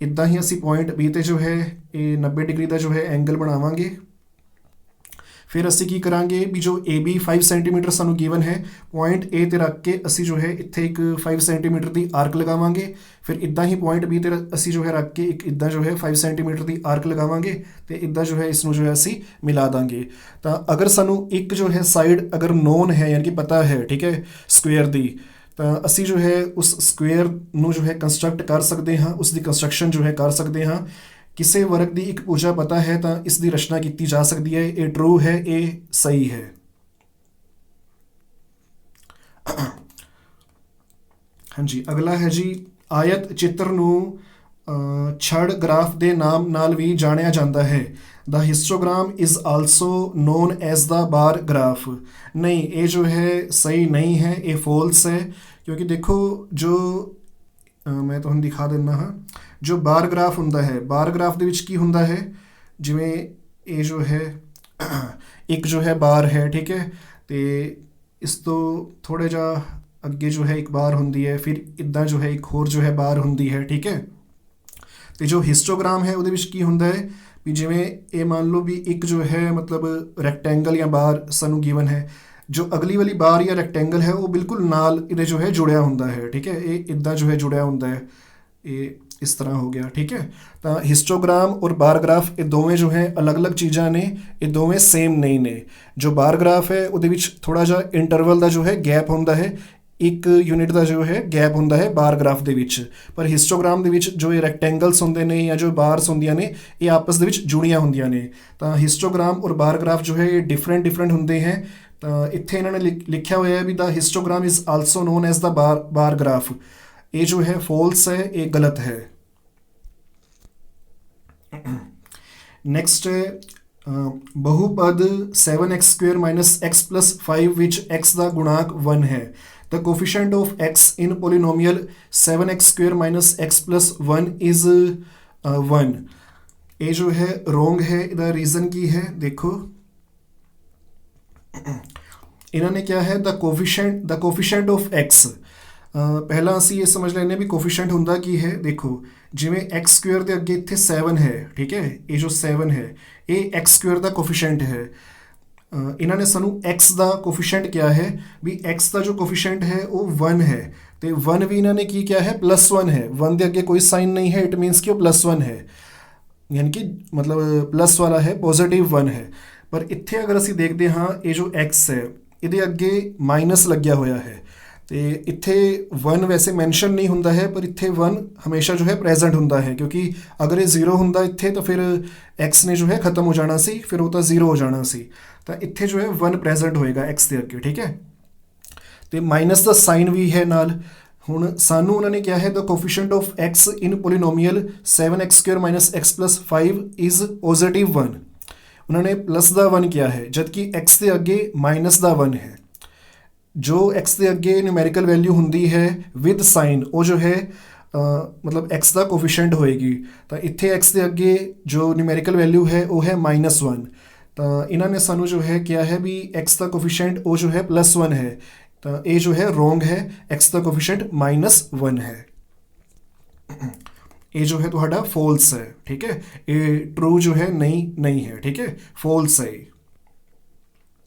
ਇੱਦਾਂ ਹੀ ਅਸੀਂ ਪੁਆਇੰਟ ਬੀ 'ਤੇ ਜੋ ਹੈ ਇਹ 90 ਡਿਗਰੀ ਦਾ ਜੋ ਹੈ ਐਂਗਲ ਬਣਾਵਾਂਗੇ। ਫਿਰ ਅਸੀਂ ਕੀ ਕਰਾਂਗੇ ਵੀ ਜੋ ਏ ਬੀ 5 ਸੈਂਟੀਮੀਟਰ ਸਾਨੂੰ ਗਿਵਨ ਹੈ, ਪੁਆਇੰਟ ਏ 'ਤੇ ਰੱਖ ਕੇ ਅਸੀਂ ਜੋ ਹੈ ਇੱਥੇ ਇੱਕ 5 ਸੈਂਟੀਮੀਟਰ ਦੀ ਆਰਕ ਲਗਾਵਾਂਗੇ। ਫਿਰ ਇੱਦਾਂ ਹੀ ਪੁਆਇੰਟ ਬੀ 'ਤੇ ਅਸੀਂ ਜੋ ਹੈ ਰੱਖ ਕੇ ਇੱਕ ਇੱਦਾਂ ਜੋ ਹੈ 5 ਸੈਂਟੀਮੀਟਰ ਦੀ ਆਰਕ ਲਗਾਵਾਂਗੇ ਅਤੇ ਇੱਦਾਂ ਜੋ ਹੈ ਇਸ ਨੂੰ ਜੋ ਹੈ ਅਸੀਂ ਮਿਲਾ ਦਾਂਗੇ। ਤਾਂ ਅਗਰ ਸਾਨੂੰ ਇੱਕ ਜੋ ਹੈ ਸਾਈਡ ਅਗਰ ਨੋਨ ਹੈ ਯਾਨੀ ਕਿ ਪਤਾ ਹੈ, ਠੀਕ ਹੈ, ਸਕੁਏਅਰ ਦੀ, ਤਾਂ ਅਸੀਂ ਜੋ ਹੈ ਉਸ ਸਕੁਏਅਰ ਨੂੰ ਜੋ ਹੈ ਕੰਸਟਰਕਟ ਕਰ ਸਕਦੇ ਹਾਂ, ਉਸ ਦੀ ਕੰਸਟਰਕਸ਼ਨ ਜੋ ਹੈ ਕਰ ਸਕਦੇ ਹਾਂ। ਕਿਸੇ ਵਰਗ ਦੀ ਇੱਕ ਭੁਜਾ ਪਤਾ ਹੈ ਤਾਂ ਇਸ ਦੀ ਰਚਨਾ ਕੀਤੀ ਜਾ ਸਕਦੀ ਹੈ। ਇਹ ਟਰੂ ਹੈ, ਇਹ ਸਹੀ ਹੈ। ਹਾਂਜੀ, ਅਗਲਾ ਹੈ ਜੀ ਆਇਤ ਚਿੱਤਰ ਨੂੰ ਛੜ ਗ੍ਰਾਫ ਦੇ ਨਾਮ ਨਾਲ ਵੀ ਜਾਣਿਆ ਜਾਂਦਾ ਹੈ। The histogram is also known as the bar graph. ਨਹੀਂ, ਇਹ ਜੋ ਹੈ ਸਹੀ ਨਹੀਂ ਹੈ, ਇਹ ਫੋਲਸ ਹੈ। ਕਿਉਂਕਿ ਦੇਖੋ ਜੋ ਮੈਂ ਤੁਹਾਨੂੰ ਦਿਖਾ ਦਿੰਦਾ ਹਾਂ, ਜੋ ਬਾਰ ਗ੍ਰਾਫ ਹੁੰਦਾ ਹੈ, ਬਾਰ ਗ੍ਰਾਫ ਦੇ ਵਿੱਚ ਕੀ ਹੁੰਦਾ ਹੈ, ਜਿਵੇਂ ਇਹ ਜੋ ਹੈ ਇੱਕ ਜੋ ਹੈ ਬਾਰ ਹੈ, ਠੀਕ ਹੈ, ਅਤੇ ਇਸ ਤੋਂ ਥੋੜ੍ਹਾ ਜਿਹਾ ਅੱਗੇ ਜੋ ਹੈ ਇੱਕ ਬਾਰ ਹੁੰਦੀ ਹੈ, ਫਿਰ ਇੱਦਾਂ ਜੋ ਹੈ ਇੱਕ ਹੋਰ ਜੋ ਹੈ ਬਾਰ ਹੁੰਦੀ ਹੈ, ਠੀਕ ਹੈ। ਅਤੇ ਜੋ ਹਿਸਟੋਗ੍ਰਾਮ ਹੈ ਉਹਦੇ ਵਿੱਚ ਕੀ ਹੁੰਦਾ ਹੈ ਵੀ ਜਿਵੇਂ ਇਹ ਮੰਨ ਲਓ ਵੀ ਇੱਕ ਜੋ ਹੈ ਮਤਲਬ ਰੈਕਟੈਂਗਲ ਜਾਂ ਬਾਰ ਸਾਨੂੰ ਗਿਵਨ ਹੈ, ਜੋ ਅਗਲੀ ਵਾਲੀ ਬਾਰ ਜਾਂ ਰੈਕਟੈਂਗਲ ਹੈ ਉਹ ਬਿਲਕੁਲ ਨਾਲ ਇਹਦੇ ਜੋ ਹੈ ਜੁੜਿਆ ਹੁੰਦਾ ਹੈ, ਠੀਕ ਹੈ, ਇਹ ਇੱਦਾਂ ਜੋ ਹੈ ਜੁੜਿਆ ਹੁੰਦਾ ਹੈ, ਇਹ ਇਸ ਤਰ੍ਹਾਂ ਹੋ ਗਿਆ, ਠੀਕ ਹੈ। ਤਾਂ ਹਿਸਟੋਗ੍ਰਾਮ ਔਰ ਬਾਰ ਗ੍ਰਾਫ ਇਹ ਦੋਵੇਂ ਜੋ ਹੈ ਅਲੱਗ-ਅਲੱਗ ਚੀਜ਼ਾਂ ਨੇ, ਇਹ ਦੋਵੇਂ ਸੇਮ ਨਹੀਂ ਨੇ। ਜੋ ਬਾਰ ਗ੍ਰਾਫ ਹੈ ਉਹਦੇ ਵਿੱਚ ਥੋੜ੍ਹਾ ਜਿਹਾ ਇੰਟਰਵਲ ਦਾ ਜੋ ਹੈ ਗੈਪ ਹੁੰਦਾ ਹੈ, ਇੱਕ ਯੂਨਿਟ ਦਾ ਜੋ ਹੈ ਗੈਪ ਹੁੰਦਾ ਹੈ ਬਾਰ ਗ੍ਰਾਫ ਦੇ ਵਿੱਚ, ਪਰ ਹਿਸਟੋਗ੍ਰਾਮ ਦੇ ਵਿੱਚ ਜੋ ਇਹ ਰੈਕਟੈਂਗਲਸ ਹੁੰਦੇ ਨੇ ਜਾਂ ਜੋ ਬਾਰਸ ਹੁੰਦੀਆਂ ਨੇ ਇਹ ਆਪਸ ਦੇ ਵਿੱਚ ਜੁੜੀਆਂ ਹੁੰਦੀਆਂ ਨੇ। ਤਾਂ ਹਿਸਟੋਗ੍ਰਾਮ ਔਰ ਬਾਰ ਗ੍ਰਾਫ ਜੋ ਹੈ ਇਹ ਡਿਫਰੈਂਟ ਹੁੰਦੇ ਹੈ। ਤਾਂ ਇੱਥੇ ਇਹਨਾਂ ਨੇ ਲਿਖਿਆ ਹੋਇਆ ਹੈ ਵੀ the histogram is also known as the bar graph. ਇਹ ਜੋ ਹੈ ਫॉल्स है, ये गलत है। नेक्स्ट है बहुपद 7x² माइनस x प्लस 5 विच x का गुणांक 1 है। The coefficient of x in polynomial 7x² minus x plus 1 is 1। ये जो है रोंग है। इसका रीज़न की है देखो, इन्होंने क्या है द कोफिशिएंट ऑफ x। ਪਹਿਲਾਂ ਅਸੀਂ ਇਹ ਸਮਝ ਲੈਂਦੇ ਵੀ ਕੋਫੀਸ਼ੀਐਂਟ ਹੁੰਦਾ ਕੀ ਹੈ। ਦੇਖੋ ਜਿਵੇਂ x ਸਕੁਅਰ ਦੇ ਅੱਗੇ ਇੱਥੇ 7 ਹੈ, ਠੀਕ ਹੈ, ਇਹ ਜੋ 7 ਹੈ ਇਹ x ਸਕੁਅਰ ਦਾ ਕੋਫੀਸ਼ੀਐਂਟ ਹੈ। ਇਹਨਾਂ ਨੇ ਸਾਨੂੰ x ਦਾ ਕੋਫੀਸ਼ੀਐਂਟ ਕਿਹਾ ਹੈ ਵੀ x ਦਾ ਜੋ ਕੋਫੀਸ਼ੀਐਂਟ ਹੈ ਉਹ 1 ਹੈ, ਤੇ 1 ਵੀ ਇਹਨਾਂ ਨੇ ਕੀ ਕਿਹਾ ਹੈ +1 ਹੈ। 1 ਦੇ ਅੱਗੇ ਕੋਈ ਸਾਈਨ ਨਹੀਂ ਹੈ, ਇਟ ਮੀਨਸ ਕਿ ਉਹ +1 ਹੈ, ਯਾਨੀ ਕਿ ਮਤਲਬ ਪਲੱਸ ਵਾਲਾ ਹੈ, ਪੋਜ਼ਿਟਿਵ 1 ਹੈ। ਪਰ ਇੱਥੇ ਅਗਰ ਅਸੀਂ ਦੇਖਦੇ ਹਾਂ ਇਹ ਜੋ x ਹੈ ਇਹਦੇ ਅੱਗੇ ਮਾਈਨਸ ਲੱਗਿਆ ਹੋਇਆ ਹੈ, ਤੇ ਇੱਥੇ 1 ਵੈਸੇ ਮੈਂਸ਼ਨ ਨਹੀਂ ਹੁੰਦਾ ਹੈ, ਪਰ ਇੱਥੇ 1 ਹਮੇਸ਼ਾ ਜੋ ਹੈ ਪ੍ਰੈਜ਼ੈਂਟ ਹੁੰਦਾ ਹੈ, ਕਿਉਂਕਿ ਅਗਰ ਇਹ 0 ਹੁੰਦਾ ਇੱਥੇ ਤਾਂ ਫਿਰ x ਨੇ ਜੋ ਹੈ ਖਤਮ ਹੋ ਜਾਣਾ ਸੀ, ਫਿਰ ਉਹ ਤਾਂ 0 ਹੋ ਜਾਣਾ ਸੀ। ਤਾਂ ਇੱਥੇ ਜੋ ਹੈ 1 ਪ੍ਰੈਜ਼ੈਂਟ ਹੋਏਗਾ x ਦੇ ਅੱਗੇ, ਠੀਕ ਹੈ। ਤੇ ਮਾਈਨਸ ਦਾ ਸਾਈਨ ਵੀ ਹੈ ਨਾਲ। ਹੁਣ ਸਾਨੂੰ ਉਹਨਾਂ ਨੇ ਕਿਹਾ ਹੈ the coefficient of x in polynomial 7x² minus x plus 5 is positive 1। ਉਹਨਾਂ ਨੇ ਪਲੱਸ ਦਾ 1 ਕਿਹਾ ਹੈ, ਜਦਕਿ x ਦੇ ਅੱਗੇ ਮਾਈਨਸ ਦਾ 1 ਹੈ। जो x ਦੇ ਅੱਗੇ ਨਿਊਮੈਰੀਕਲ ਵੈਲਿਊ ਹੁੰਦੀ ਹੈ ਵਿਦ ਸਾਈਨ, ਉਹ ਜੋ ਹੈ ਮਤਲਬ x ਦਾ ਕੋਫੀਸ਼ੀਐਂਟ ਹੋਏਗੀ। ਤਾਂ ਇੱਥੇ x ਦੇ ਅੱਗੇ ਜੋ ਨਿਊਮੈਰੀਕਲ ਵੈਲਿਊ ਹੈ ਉਹ ਹੈ -1। ਤਾਂ ਇਹਨਾਂ ਨੇ ਸਾਨੂੰ ਜੋ ਹੈ ਕਿਹਾ ਹੈ ਵੀ x ਦਾ ਕੋਫੀਸ਼ੀਐਂਟ ਉਹ ਜੋ ਹੈ +1 ਹੈ। ਤਾਂ ਇਹ ਜੋ ਹੈ ਰੋਂਗ ਹੈ, x ਦਾ ਕੋਫੀਸ਼ੀਐਂਟ -1 ਹੈ। ਇਹ ਜੋ ਹੈ ਤੁਹਾਡਾ ਫॉल्स ਹੈ, ਠੀਕ ਹੈ। ਇਹ ਟਰੂ ਜੋ ਹੈ ਨਹੀਂ ਹੈ, ਠੀਕ ਹੈ, ਫॉल्स ਹੈ।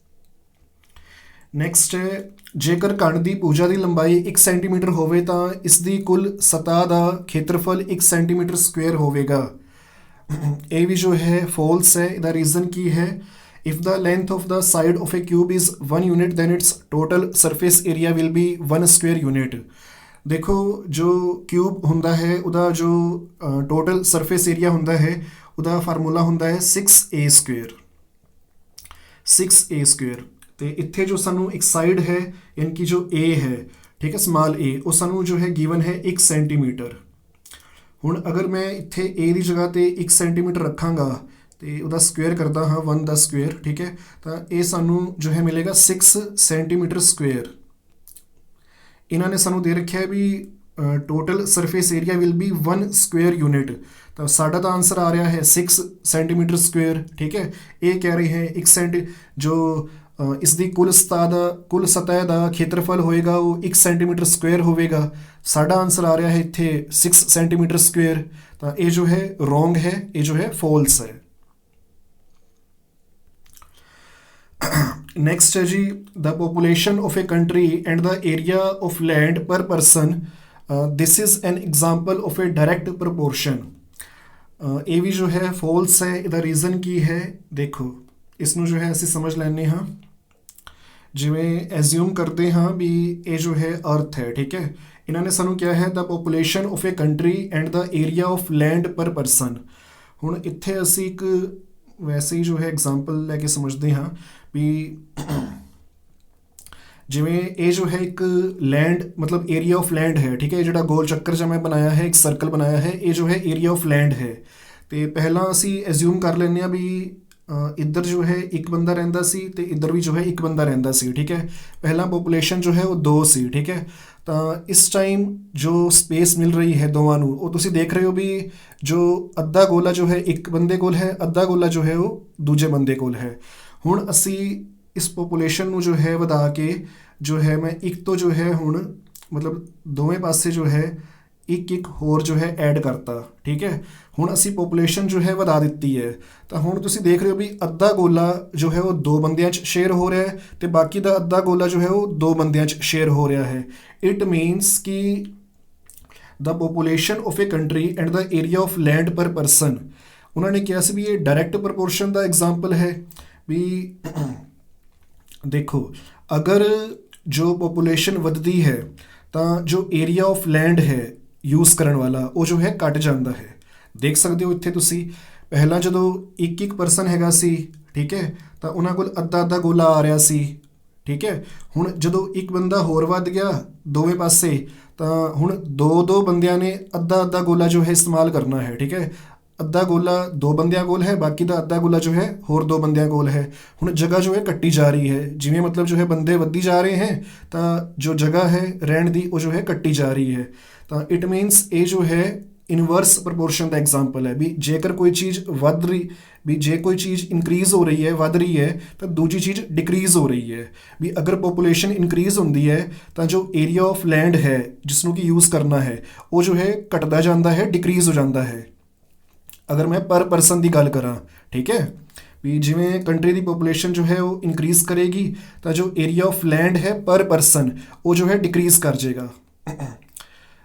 ਨੈਕਸਟ ਹੈ ਜੇਕਰ ਘਣ ਦੀ ਭੁਜਾ ਦੀ ਲੰਬਾਈ 1 ਸੈਂਟੀਮੀਟਰ ਹੋਵੇ ਤਾਂ ਇਸ ਦੀ ਕੁੱਲ ਸਤ੍ਹਾ ਦਾ ਖੇਤਰਫਲ 1 ਸੈਂਟੀਮੀਟਰ ਸਕੁਅਰ ਹੋਵੇਗਾ। ਇਹ ਵੀ ਜੋ ਹੈ ਫॉल्स ਹੈ। ਇਹਦਾ ਰੀਜ਼ਨ ਕੀ ਹੈ? If the length of the side of a cube is 1 unit then its total surface area will be 1 square unit. ਦੇਖੋ ਜੋ ਕਿਊਬ ਹੁੰਦਾ ਹੈ ਉਹਦਾ ਜੋ ਟੋਟਲ ਸਰਫੇਸ ਏਰੀਆ ਹੁੰਦਾ ਹੈ ਉਹਦਾ ਫਾਰਮੂਲਾ ਹੁੰਦਾ ਹੈ 6a ਸਕੁਅਰ। ਤੇ ਇੱਥੇ ਜੋ ਸਾਨੂੰ ਇੱਕ ਸਾਈਡ ਹੈ ਯਾਨੀ ਕਿ ਜੋ a ਹੈ, ਠੀਕ ਹੈ, ਸਮਾਲ a, ਉਹ ਸਾਨੂੰ ਜੋ ਹੈ ਗਿਵਨ ਹੈ 1 ਸੈਂਟੀਮੀਟਰ। ਹੁਣ ਅਗਰ ਮੈਂ ਇੱਥੇ a ਦੀ ਜਗ੍ਹਾ ਤੇ 1 ਸੈਂਟੀਮੀਟਰ ਰੱਖਾਂਗਾ ਤੇ ਉਹਦਾ ਸਕੁਅਰ ਕਰਦਾ ਹਾਂ 1 ਦਾ ਸਕੁਅਰ, ਠੀਕ ਹੈ, ਤਾਂ ਇਹ ਸਾਨੂੰ ਜੋ ਹੈ ਮਿਲੇਗਾ 6 ਸੈਂਟੀਮੀਟਰ ਸਕੁਅਰ। ਇਹਨਾਂ ਨੇ ਸਾਨੂੰ ਦੇ ਰੱਖਿਆ ਹੈ ਵੀ total surface area will be 1 square unit. ਤਾਂ ਸਾਡਾ ਤਾਂ ਆਨਸਰ ਆ ਰਿਹਾ ਹੈ 6 ਸੈਂਟੀਮੀਟਰ ਸਕੁਅਰ, ਠੀਕ ਹੈ। ਇਹ ਕਹਿ ਰਹੇ ਹੈ 1 ਜੋ ਇਸ ਦੀ ਕੁੱਲ ਸਤਹ ਦਾ ਖੇਤਰਫਲ ਹੋਏਗਾ ਉਹ 1 ਸੈਂਟੀਮੀਟਰ ਸਕੁਅਰ ਹੋਵੇਗਾ। ਸਾਡਾ ਆਨਸਰ ਆ ਰਿਹਾ ਹੈ ਇੱਥੇ 6 ਸੈਂਟੀਮੀਟਰ ਸਕੁਅਰ। ਤਾਂ ਇਹ ਜੋ ਹੈ ਰੋਂਗ ਹੈ, ਇਹ ਜੋ ਹੈ ਫॉल्स ਹੈ। ਨੈਕਸਟ ਹੈ ਜੀ the population of a country and the area of land per person, this is an example of a direct proportion. ਇਹ ਵੀ ਜੋ ਹੈ ਫॉल्स ਹੈ। ਇਹਦਾ ਰੀਜ਼ਨ ਕੀ ਹੈ? ਦੇਖੋ ਇਸ ਨੂੰ ਜੋ ਹੈ ਅਸੀਂ ਸਮਝ ਲੈਂਦੇ ਹਾਂ। ਜਿਵੇਂ ਐਜ਼ਿਊਮ ਕਰਦੇ ਹਾਂ ਵੀ ਇਹ ਜੋ ਹੈ ਅਰਥ ਹੈ, ਠੀਕ ਹੈ। ਇਹਨਾਂ ਨੇ ਸਾਨੂੰ ਕਿਹਾ ਹੈ the population of a country and the area of land per person. ਹੁਣ ਇੱਥੇ ਅਸੀਂ ਇੱਕ ਵੈਸੇ ਹੀ ਜੋ ਹੈ ਐਗਜ਼ਾਮਪਲ ਲੈ ਕੇ ਸਮਝਦੇ ਹਾਂ ਵੀ ਜਿਵੇਂ ਇਹ ਜੋ ਹੈ ਇੱਕ ਲੈਂਡ ਮਤਲਬ ਏਰੀਆ ਆਫ ਲੈਂਡ ਹੈ, ਠੀਕ ਹੈ। ਜਿਹੜਾ ਗੋਲ ਚੱਕਰ ਜਿਹਾ ਮੈਂ ਬਣਾਇਆ ਹੈ, ਇੱਕ ਸਰਕਲ ਬਣਾਇਆ ਹੈ, ਇਹ ਜੋ ਹੈ ਏਰੀਆ ਆਫ ਲੈਂਡ ਹੈ। ਤੇ ਪਹਿਲਾਂ ਅਸੀਂ ਐਜ਼ਿਊਮ ਕਰ ਲੈਂਦੇ ਹਾਂ ਵੀ ਇੱਧਰ ਜੋ ਹੈ ਇੱਕ ਬੰਦਾ ਰਹਿੰਦਾ ਸੀ ਤੇ ਇੱਧਰ ਵੀ ਜੋ ਹੈ ਇੱਕ ਬੰਦਾ ਰਹਿੰਦਾ ਸੀ, ਠੀਕ ਹੈ। ਪਹਿਲਾਂ ਪੋਪੂਲੇਸ਼ਨ ਜੋ ਹੈ ਉਹ 2 ਸੀ, ਠੀਕ ਹੈ। ਤਾਂ ਇਸ ਟਾਈਮ ਜੋ ਸਪੇਸ ਮਿਲ ਰਹੀ ਹੈ ਦੋਵਾਂ ਨੂੰ, ਉਹ ਤੁਸੀਂ ਦੇਖ ਰਹੇ ਹੋ ਵੀ ਜੋ ਅੱਧਾ ਗੋਲਾ ਜੋ ਹੈ ਇੱਕ ਬੰਦੇ ਕੋਲ ਹੈ, ਅੱਧਾ ਗੋਲਾ ਜੋ ਹੈ ਉਹ ਦੂਜੇ ਬੰਦੇ ਕੋਲ ਹੈ। ਹੁਣ ਅਸੀਂ ਇਸ ਪੋਪੂਲੇਸ਼ਨ ਨੂੰ ਜੋ ਹੈ ਵਧਾ ਕੇ ਜੋ ਹੈ ਮੈਂ ਇੱਕ ਤੋਂ ਜੋ ਹੈ ਹੁਣ ਮਤਲਬ ਦੋਵੇਂ ਪਾਸੇ ਜੋ ਹੈ ਇੱਕ ਹੋਰ ਜੋ ਹੈ ਐਡ ਕਰਤਾ, ਠੀਕ ਹੈ। ਹੁਣ ਅਸੀਂ ਪੋਪੂਲੇਸ਼ਨ ਜੋ ਹੈ ਵਧਾ ਦਿੱਤੀ ਹੈ। ਤਾਂ ਹੁਣ ਤੁਸੀਂ ਦੇਖ ਰਹੇ ਹੋ ਵੀ ਅੱਧਾ ਗੋਲਾ ਜੋ ਹੈ ਉਹ 2 ਬੰਦਿਆਂ 'ਚ ਸ਼ੇਅਰ ਹੋ ਰਿਹਾ ਹੈ ਤੇ ਬਾਕੀ ਦਾ ਅੱਧਾ ਗੋਲਾ ਜੋ ਹੈ ਉਹ 2 ਬੰਦਿਆਂ 'ਚ ਸ਼ੇਅਰ ਹੋ ਰਿਹਾ ਹੈ। ਇਟ ਮੀਨਸ ਕਿ the population of a country and the area of land per person. ਉਹਨਾਂ ਨੇ ਕਿਹਾ ਸੀ ਵੀ ਇਹ ਡਾਇਰੈਕਟ ਪ੍ਰਪੋਰਸ਼ਨ ਦਾ ਐਗਜ਼ਾਮਪਲ ਹੈ ਵੀ ਦੇਖੋ ਅਗਰ ਜੋ ਪੋਪੂਲੇਸ਼ਨ ਵੱਧਦੀ ਹੈ ਤਾਂ ਜੋ ਏਰੀਆ ਆਫ ਲੈਂਡ ਹੈ ਯੂਜ਼ ਕਰਨ ਵਾਲਾ ਉਹ ਜੋ ਹੈ ਘਟ ਜਾਂਦਾ ਹੈ। ਦੇਖ ਸਕਦੇ ਹੋ ਇੱਥੇ ਤੁਸੀਂ, ਪਹਿਲਾਂ ਜਦੋਂ ਇੱਕ ਇੱਕ ਪਰਸਨ ਹੈਗਾ ਸੀ, ਠੀਕ ਹੈ, ਤਾਂ ਉਹਨਾਂ ਕੋਲ ਅੱਧਾ ਅੱਧਾ ਗੋਲਾ ਆ ਰਿਹਾ ਸੀ, ਠੀਕ ਹੈ। ਹੁਣ ਜਦੋਂ ਇੱਕ ਬੰਦਾ ਹੋਰ ਵੱਧ ਗਿਆ ਦੋਵੇਂ ਪਾਸੇ, ਤਾਂ ਹੁਣ ਦੋ ਦੋ ਬੰਦਿਆਂ ਨੇ ਅੱਧਾ ਅੱਧਾ ਗੋਲਾ ਜੋ ਹੈ ਇਸਤੇਮਾਲ ਕਰਨਾ ਹੈ, ਠੀਕ ਹੈ। ਅੱਧਾ ਗੋਲਾ ਦੋ ਬੰਦਿਆਂ ਕੋਲ ਹੈ, ਬਾਕੀ ਦਾ ਅੱਧਾ ਗੋਲਾ ਜੋ ਹੈ ਹੋਰ ਦੋ ਬੰਦਿਆਂ ਕੋਲ ਹੈ। ਹੁਣ ਜਗ੍ਹਾ ਜੋ ਹੈ ਕੱਟੀ ਜਾ ਰਹੀ ਹੈ, ਜਿਵੇਂ ਮਤਲਬ ਜੋ ਹੈ ਬੰਦੇ ਵੱਧੀ ਜਾ ਰਹੇ ਹੈ ਤਾਂ ਜੋ ਜਗ੍ਹਾ ਹੈ ਰਹਿਣ ਦੀ ਉਹ ਜੋ ਹੈ ਕੱਟੀ ਜਾ ਰਹੀ ਹੈ। ਤਾਂ ਇਟ ਮੀਨਸ ਇਹ ਜੋ ਹੈ ਇਨਵਰਸ ਪ੍ਰਪੋਰਸ਼ਨ ਦਾ ਐਗਜ਼ਾਮਪਲ ਹੈ ਵੀ ਜੇਕਰ ਕੋਈ ਚੀਜ਼ ਵੱਧ ਰਹੀ, ਵੀ ਜੇ ਕੋਈ ਚੀਜ਼ ਇਨਕਰੀਜ਼ ਹੋ ਰਹੀ ਹੈ ਵੱਧ ਰਹੀ ਹੈ ਤਾਂ ਦੂਜੀ ਚੀਜ਼ ਡਿਕਰੀਜ਼ ਹੋ ਰਹੀ ਹੈ। ਵੀ ਅਗਰ ਪੋਪੂਲੇਸ਼ਨ ਇਨਕਰੀਜ਼ ਹੁੰਦੀ ਹੈ ਤਾਂ ਜੋ ਏਰੀਆ ਆਫ ਲੈਂਡ ਹੈ ਜਿਸ ਨੂੰ ਕਿ ਯੂਜ਼ ਕਰਨਾ ਹੈ ਉਹ ਜੋ ਹੈ ਘਟਦਾ ਜਾਂਦਾ ਹੈ, ਡਿਕਰੀਜ਼ ਹੋ ਜਾਂਦਾ ਹੈ। ਅਗਰ ਮੈਂ ਪਰ ਪਰਸਨ ਦੀ ਗੱਲ ਕਰਾਂ, ਠੀਕ ਹੈ, ਵੀ ਜਿਵੇਂ ਕੰਟਰੀ ਦੀ ਪੋਪੂਲੇਸ਼ਨ ਜੋ ਹੈ ਉਹ ਇਨਕਰੀਜ਼ ਕਰੇਗੀ ਤਾਂ ਜੋ ਏਰੀਆ ਆਫ ਲੈਂਡ ਹੈ ਪਰ ਪਰਸਨ ਉਹ ਜੋ ਹੈ ਡਿਕਰੀਜ਼ ਕਰ ਜਾਏਗਾ।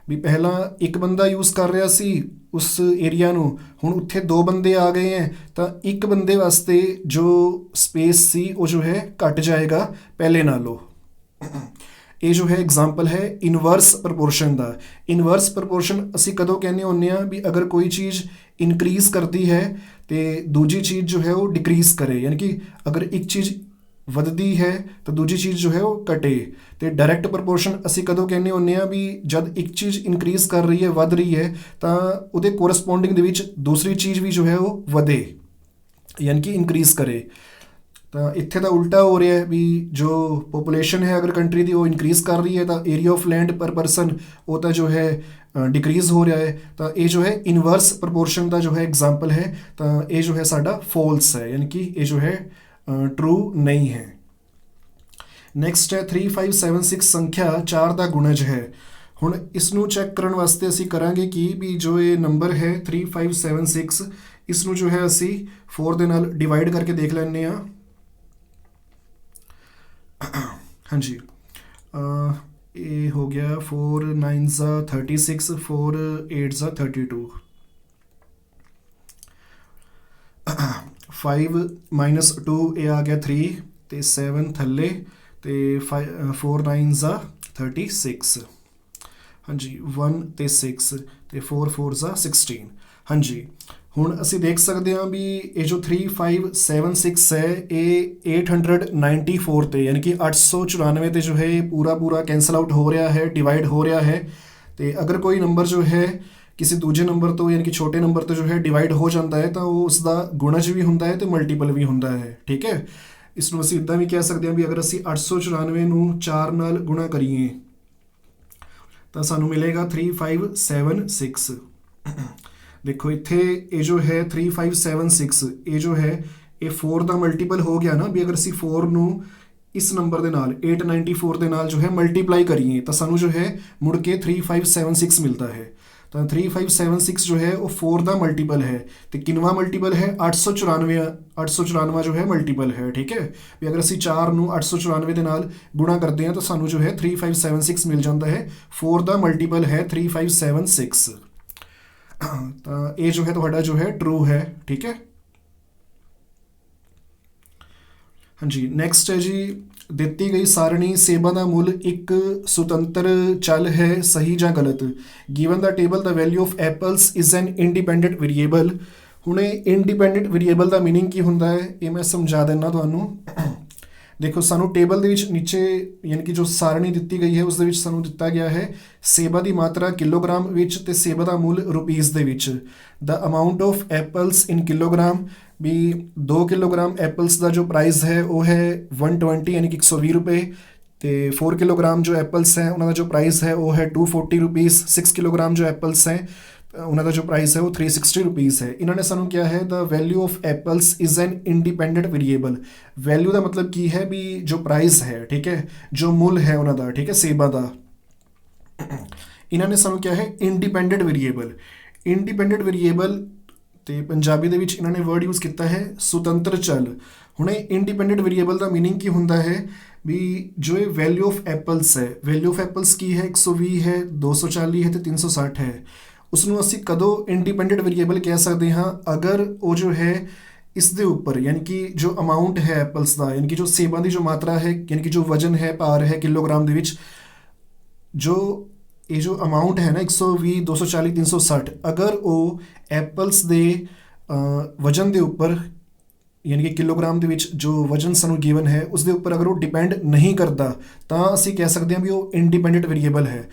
ਵੀ ਪਹਿਲਾਂ ਇੱਕ ਬੰਦਾ ਯੂਜ਼ ਕਰ ਰਿਹਾ ਸੀ ਉਸ ਏਰੀਆ ਨੂੰ, ਹੁਣ ਉੱਥੇ ਦੋ ਬੰਦੇ ਆ ਗਏ ਹੈ ਤਾਂ ਇੱਕ ਬੰਦੇ ਵਾਸਤੇ ਜੋ ਸਪੇਸ ਸੀ ਉਹ ਜੋ ਹੈ ਘਟ ਜਾਏਗਾ ਪਹਿਲੇ ਨਾਲੋਂ। ਇਹ ਜੋ ਹੈ ਐਗਜ਼ਾਮਪਲ ਹੈ ਇਨਵਰਸ ਪ੍ਰਪੋਰਸ਼ਨ ਦਾ। ਇਨਵਰਸ ਪ੍ਰਪੋਰਸ਼ਨ ਅਸੀਂ ਕਦੋਂ ਕਹਿੰਦੇ ਹੁੰਦੇ ਹਾਂ ਵੀ ਅਗਰ ਕੋਈ ਚੀਜ਼ ਇਨਕਰੀਜ਼ ਕਰਦੀ ਹੈ ਤੇ ਦੂਜੀ ਚੀਜ਼ ਜੋ ਹੈ ਉਹ ਡਿਕਰੀਜ਼ ਕਰੇ, ਯਾਨੀ ਕਿ ਅਗਰ ਇੱਕ ਚੀਜ਼ ਵੱਧਦੀ ਹੈ ਤਾਂ ਦੂਜੀ ਚੀਜ਼ ਜੋ ਹੈ ਉਹ ਘਟੇ। ਤੇ ਡਾਇਰੈਕਟ ਪ੍ਰਪੋਰਸ਼ਨ ਅਸੀਂ ਕਦੋਂ ਕਹਿੰਦੇ ਹੁੰਦੇ ਹਾਂ ਵੀ ਜਦ ਇੱਕ ਚੀਜ਼ ਇਨਕਰੀਜ਼ ਕਰ ਰਹੀ ਹੈ ਵੱਧ ਰਹੀ ਹੈ ਤਾਂ ਉਹਦੇ ਕੋਰਸਪੋਂਡਿੰਗ ਦੇ ਵਿੱਚ ਦੂਸਰੀ ਚੀਜ਼ ਵੀ ਜੋ ਹੈ ਉਹ ਵਧੇ, ਯਾਨੀ ਕਿ ਇਨਕਰੀਜ਼ ਕਰੇ। ਤਾਂ ਇੱਥੇ ਤਾਂ ਉਲਟਾ ਹੋ ਰਿਹਾ ਹੈ ਵੀ ਜੋ ਪੋਪੂਲੇਸ਼ਨ ਹੈ ਅਗਰ ਕੰਟਰੀ ਦੀ ਉਹ ਇਨਕਰੀਜ਼ ਕਰ ਰਹੀ ਹੈ ਤਾਂ area of land per person ਉਹ ਤਾਂ ਜੋ ਹੈ ਡਿਕਰੀਜ਼ ਹੋ ਰਿਹਾ ਹੈ। ਤਾਂ ਇਹ ਜੋ ਹੈ ਇਨਵਰਸ ਪ੍ਰਪੋਰਸ਼ਨ ਦਾ ਜੋ ਹੈ ਐਗਜ਼ਾਮਪਲ ਹੈ। ਤਾਂ ਇਹ ਜੋ ਹੈ ਸਾਡਾ ਫੋਲਸ ਹੈ, ਯਾਨੀ ਕਿ ਇਹ ਜੋ ਹੈ ਟਰੂ ਨਹੀਂ ਹੈ। ਨੈਕਸਟ ਹੈ 3576 ਸੰਖਿਆ 4 ਦਾ ਗੁਣਜ ਹੈ। ਹੁਣ ਇਸ ਨੂੰ ਚੈੱਕ ਕਰਨ ਵਾਸਤੇ ਅਸੀਂ ਕਰਾਂਗੇ ਕਿ ਵੀ ਜੋ ਇਹ ਨੰਬਰ ਹੈ 3576 ਇਸ ਨੂੰ ਜੋ ਹੈ ਅਸੀਂ 4 ਦੇ ਨਾਲ ਡਿਵਾਈਡ ਕਰਕੇ ਦੇਖ ਲੈਂਦੇ ਹਾਂ। ਹਾਂਜੀ, ਇਹ ਹੋ ਗਿਆ 4 9 36, 4 8 32, 5 -2 ਇਹ ਆ ਗਿਆ 3 ਤੇ 7 ਥੱਲੇ ਤੇ 4 9 36, ਹਾਂਜੀ 1 ਤੇ 6 ਤੇ 4 4 16। ਹਾਂਜੀ, ਹੁਣ ਅਸੀਂ ਦੇਖ ਸਕਦੇ ਹਾਂ ਵੀ ਇਹ ਜੋ 3576 ਹੈ ਇਹ 894 ਤੇ ਯਾਨੀ ਕਿ 894 ਤੇ ਜੋ ਹੈ ਪੂਰਾ ਕੈਂਸਲ ਆਊਟ ਹੋ ਰਿਹਾ ਹੈ, ਡਿਵਾਈਡ ਹੋ ਰਿਹਾ ਹੈ। ਤੇ ਅਗਰ ਕੋਈ ਨੰਬਰ ਜੋ ਹੈ ਕਿਸੇ ਦੂਜੇ ਨੰਬਰ ਤੋਂ ਯਾਨੀ ਕਿ ਛੋਟੇ ਨੰਬਰ ਤੋਂ ਜੋ ਹੈ ਡਿਵਾਈਡ ਹੋ ਜਾਂਦਾ ਹੈ ਤਾਂ ਉਹ ਉਸ ਦਾ ਗੁਣਜ ਵੀ ਹੁੰਦਾ ਹੈ ਤੇ ਮਲਟੀਪਲ ਵੀ ਹੁੰਦਾ ਹੈ, ਠੀਕ ਹੈ। ਇਸ ਨੂੰ ਅਸੀਂ ਇੱਦਾਂ ਵੀ ਕਹਿ ਸਕਦੇ ਹਾਂ ਵੀ ਅਗਰ ਅਸੀਂ 894 ਨੂੰ 4 ਨਾਲ ਗੁਣਾ ਕਰੀਏ ਤਾਂ ਸਾਨੂੰ ਮਿਲੇਗਾ 3576। ਦੇਖੋ ਇੱਥੇ ਇਹ ਜੋ ਹੈ 3576 ਇਹ ਜੋ ਹੈ ਇਹ 4 ਦਾ ਮਲਟੀਪਲ ਹੋ ਗਿਆ ਨਾ, ਵੀ ਅਗਰ ਅਸੀਂ 4 ਨੂੰ ਇਸ ਨੰਬਰ ਦੇ ਨਾਲ 894 ਦੇ ਨਾਲ ਜੋ ਹੈ ਮਲਟੀਪਲਾਈ ਕਰੀਏ ਤਾਂ ਸਾਨੂੰ ਜੋ ਹੈ ਮੁੜ ਕੇ 3576 ਮਿਲਦਾ ਹੈ। ਤਾਂ 3576 ਜੋ ਹੈ ਉਹ 4 ਦਾ ਮਲਟੀਪਲ ਹੈ ਤੇ ਕਿੰਨਵਾਂ ਮਲਟੀਪਲ ਹੈ 894 ਜੋ ਹੈ ਮਲਟੀਪਲ ਹੈ, ਠੀਕ ਹੈ। ਵੀ ਅਗਰ ਅਸੀਂ 4 ਨੂੰ 894 ਦੇ ਨਾਲ ਗੁਣਾ ਕਰਦੇ ਹਾਂ ਤਾਂ ਸਾਨੂੰ ਜੋ ਹੈ 3576 ਮਿਲ ਜਾਂਦਾ ਹੈ। 4 ਦਾ ਮਲਟੀਪਲ ਹੈ 3576। ਤਾਂ ਇਹ ਜੋ ਹੈ ਤੁਹਾਡਾ ਜੋ ਹੈ ਟਰੂ ਹੈ, ਠੀਕ ਹੈ। ਹਾਂਜੀ, ਨੈਕਸਟ ਹੈ ਜੀ ਦਿੱਤੀ ਗਈ ਸਾਰਣੀ ਸੇਬਾਂ ਦਾ ਮੁੱਲ ਇੱਕ ਸੁਤੰਤਰ ਚੱਲ ਹੈ, ਸਹੀ ਜਾਂ ਗਲਤ। Given the table the value of apples is an independent variable. ਹੁਣ ਇਹ ਇੰਡੀਪੈਂਡੈਂਟ ਵੇਰੀਏਬਲ ਦਾ ਮੀਨਿੰਗ ਕੀ ਹੁੰਦਾ ਹੈ ਇਹ ਮੈਂ ਸਮਝਾ ਦਿੰਦਾ ਤੁਹਾਨੂੰ। ਦੇਖੋ ਸਾਨੂੰ ਟੇਬਲ ਦੇ ਵਿੱਚ ਨੀਚੇ ਯਾਨੀ ਕਿ ਜੋ ਸਾਰਣੀ ਦਿੱਤੀ ਗਈ ਹੈ ਉਸ ਦੇ ਵਿੱਚ ਸਾਨੂੰ ਦਿੱਤਾ ਗਿਆ ਹੈ ਸੇਬਾਂ ਦੀ ਮਾਤਰਾ ਕਿਲੋਗ੍ਰਾਮ ਵਿੱਚ ਤੇ ਸੇਬਾਂ ਦਾ ਮੁੱਲ ਰੁਪੀਸ ਦੇ ਵਿੱਚ। The amount of apples in kilogram, ਵੀ 2 ਕਿਲੋਗ੍ਰਾਮ ਐਪਲਸ ਦਾ ਜੋ ਪ੍ਰਾਈਸ ਹੈ ਉਹ ਹੈ 120 ਯਾਨੀ ਕਿ 120 ਰੁਪਏ। ਤੇ 4 ਕਿਲੋਗ੍ਰਾਮ ਜੋ ਐਪਲਸ ਹੈ ਉਹਨਾਂ ਦਾ ਜੋ ਪ੍ਰਾਈਸ ਹੈ ਉਹ ਹੈ 240 ਰੁਪੀਸ। 6 ਕਿਲੋਗ੍ਰਾਮ ਜੋ ਐਪਲਸ ਹੈ ਉਹਨਾਂ ਦਾ ਜੋ ਪ੍ਰਾਈਸ ਹੈ ਉਹ 360 ਰੁਪੀਸ ਹੈ। ਇਹਨਾਂ ਨੇ ਸਾਨੂੰ ਕਿਹਾ ਹੈ the value of apples is an independent variable. Value ਦਾ ਮਤਲਬ ਕੀ ਹੈ ਵੀ ਜੋ ਪ੍ਰਾਈਸ ਹੈ, ਠੀਕ ਹੈ, ਜੋ ਮੁੱਲ ਹੈ ਉਹਨਾਂ ਦਾ, ਠੀਕ ਹੈ, ਸੇਬਾਂ ਦਾ। ਇਹਨਾਂ ਨੇ ਸਾਨੂੰ ਕਿਹਾ ਹੈ ਇੰਡੀਪੈਂਡੈਂਟ ਵੇਰੀਏਬਲ। ਇੰਡੀਪੈਂਡੈਂਟ ਵੇਰੀਏਬਲ ਤੇ ਪੰਜਾਬੀ ਦੇ ਵਿੱਚ ਇਹਨਾਂ ਨੇ ਵਰਡ ਯੂਜ਼ ਕੀਤਾ ਹੈ ਸੁਤੰਤਰ ਚੱਲ। ਹੁਣ ਇਹ ਇੰਡੀਪੈਂਡੈਂਟ ਵੇਰੀਏਬਲ ਦਾ ਮੀਨਿੰਗ ਕੀ ਹੁੰਦਾ ਹੈ ਵੀ ਜੋ ਇਹ ਵੈਲਿਊ ਆਫ ਐਪਲਸ ਹੈ, ਵੈਲਿਊ ਆਫ ਐਪਲਸ ਕੀ ਹੈ 120 ਹੈ, 240 ਹੈ ਤੇ 360 ਹੈ। ਉਸ ਨੂੰ ਅਸੀਂ ਕਦੋਂ ਇੰਡੀਪੈਂਡੈਂਟ ਵੇਰੀਏਬਲ ਕਹਿ ਸਕਦੇ ਹਾਂ ਅਗਰ ਉਹ ਜੋ ਹੈ ਇਸ ਦੇ ਉੱਪਰ ਯਾਨੀ ਕਿ ਜੋ ਅਮਾਉਂਟ ਹੈ ਐਪਲਸ ਦਾ, ਯਾਨੀ ਕਿ ਜੋ ਸੇਬਾਂ ਦੀ ਜੋ ਮਾਤਰਾ ਹੈ, ਯਾਨੀ ਕਿ ਜੋ ਵਜਨ ਹੈ, ਭਾਰ ਹੈ ਕਿਲੋਗ੍ਰਾਮ ਦੇ ਵਿੱਚ, ਜੋ ਇਹ ਜੋ ਅਮਾਉਂਟ ਹੈ ਨਾ 120 240 360, ਅਗਰ ਉਹ ਐਪਲਸ ਦੇ ਵਜਨ ਦੇ ਉੱਪਰ ਯਾਨੀ ਕਿ ਕਿਲੋਗ੍ਰਾਮ ਦੇ ਵਿੱਚ ਜੋ ਵਜਨ ਸਾਨੂੰ ਗਿਵਨ ਹੈ ਉਸ ਦੇ ਉੱਪਰ ਅਗਰ ਉਹ ਡਿਪੈਂਡ ਨਹੀਂ ਕਰਦਾ ਤਾਂ ਅਸੀਂ ਕਹਿ ਸਕਦੇ ਹਾਂ ਵੀ ਉਹ ਇੰਡੀਪੈਂਡੈਂਟ ਵੇਰੀਏਬਲ ਹੈ।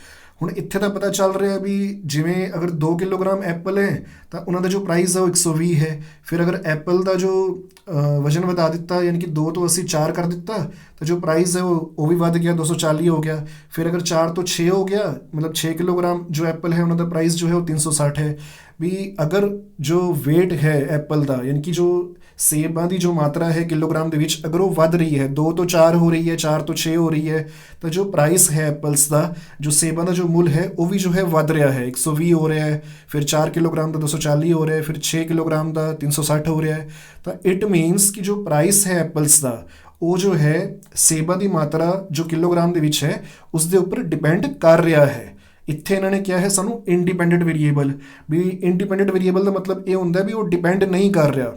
ਹੁਣ ਇੱਥੇ ਤਾਂ ਪਤਾ ਚੱਲ ਰਿਹਾ ਵੀ ਜਿਵੇਂ ਅਗਰ 2 ਕਿਲੋਗ੍ਰਾਮ ਐਪਲ ਹੈ ਤਾਂ ਉਹਨਾਂ ਦਾ ਜੋ ਪ੍ਰਾਈਸ ਹੈ ਉਹ 120 ਹੈ। ਫਿਰ ਅਗਰ ਐਪਲ ਦਾ ਜੋ ਵਜਨ ਵਧਾ ਦਿੱਤਾ ਯਾਨੀ ਕਿ 2 ਤੋਂ ਅਸੀਂ 4 ਕਰ ਦਿੱਤਾ ਤਾਂ ਜੋ ਪ੍ਰਾਈਸ ਹੈ ਉਹ ਵੀ ਵੱਧ ਗਿਆ, 240 ਹੋ ਗਿਆ। ਫਿਰ ਅਗਰ 4 ਤੋਂ 6 ਹੋ ਗਿਆ ਮਤਲਬ 6 ਕਿਲੋਗ੍ਰਾਮ ਜੋ ਐਪਲ ਹੈ ਉਹਨਾਂ ਦਾ ਪ੍ਰਾਈਸ ਜੋ ਹੈ ਉਹ 360 ਹੈ। ਵੀ ਅਗਰ ਜੋ weight ਹੈ ਐਪਲ ਦਾ ਯਾਨੀ ਕਿ ਜੋ ਸੇਬਾਂ ਦੀ ਜੋ ਮਾਤਰਾ ਹੈ ਕਿਲੋਗ੍ਰਾਮ ਦੇ ਵਿੱਚ ਅਗਰ ਉਹ ਵੱਧ ਰਹੀ ਹੈ, 2 ਤੋਂ 4 ਹੋ ਰਹੀ ਹੈ, 4 ਤੋਂ 6 ਹੋ ਰਹੀ ਹੈ, ਤਾਂ ਜੋ ਪ੍ਰਾਈਸ ਹੈ ਐਪਲਸ ਦਾ, ਜੋ ਸੇਬਾਂ ਦਾ ਜੋ ਮੁੱਲ ਹੈ ਉਹ ਵੀ ਜੋ ਹੈ ਵੱਧ ਰਿਹਾ ਹੈ, 120 ਹੋ ਰਿਹਾ ਹੈ। ਫਿਰ 4 ਕਿਲੋਗ੍ਰਾਮ ਦਾ 240 ਹੋ ਰਿਹਾ ਹੈ, ਫਿਰ 6 ਕਿਲੋਗ੍ਰਾਮ ਦਾ 360 ਹੋ ਰਿਹਾ ਹੈ। ਤਾਂ ਇਟ ਮੀਨਸ ਕਿ ਜੋ ਪ੍ਰਾਈਸ ਹੈ ਐਪਲਸ ਦਾ ਉਹ ਜੋ ਹੈ ਸੇਬਾਂ ਦੀ ਮਾਤਰਾ ਜੋ ਕਿਲੋਗ੍ਰਾਮ ਦੇ ਵਿੱਚ ਹੈ ਉਸ ਦੇ ਉੱਪਰ ਡਿਪੈਂਡ ਕਰ ਰਿਹਾ ਹੈ। ਇੱਥੇ ਇਹਨਾਂ ਨੇ ਕਿਹਾ ਹੈ ਸਾਨੂੰ ਇੰਡੀਪੈਂਡੈਂਟ ਵੇਰੀਏਬਲ, ਵੀ ਇੰਡੀਪੈਂਡੈਂਟ ਵੇਰੀਏਬਲ ਦਾ ਮਤਲਬ ਇਹ ਹੁੰਦਾ ਵੀ ਉਹ ਡਿਪੈਂਡ ਨਹੀਂ ਕਰ ਰਿਹਾ।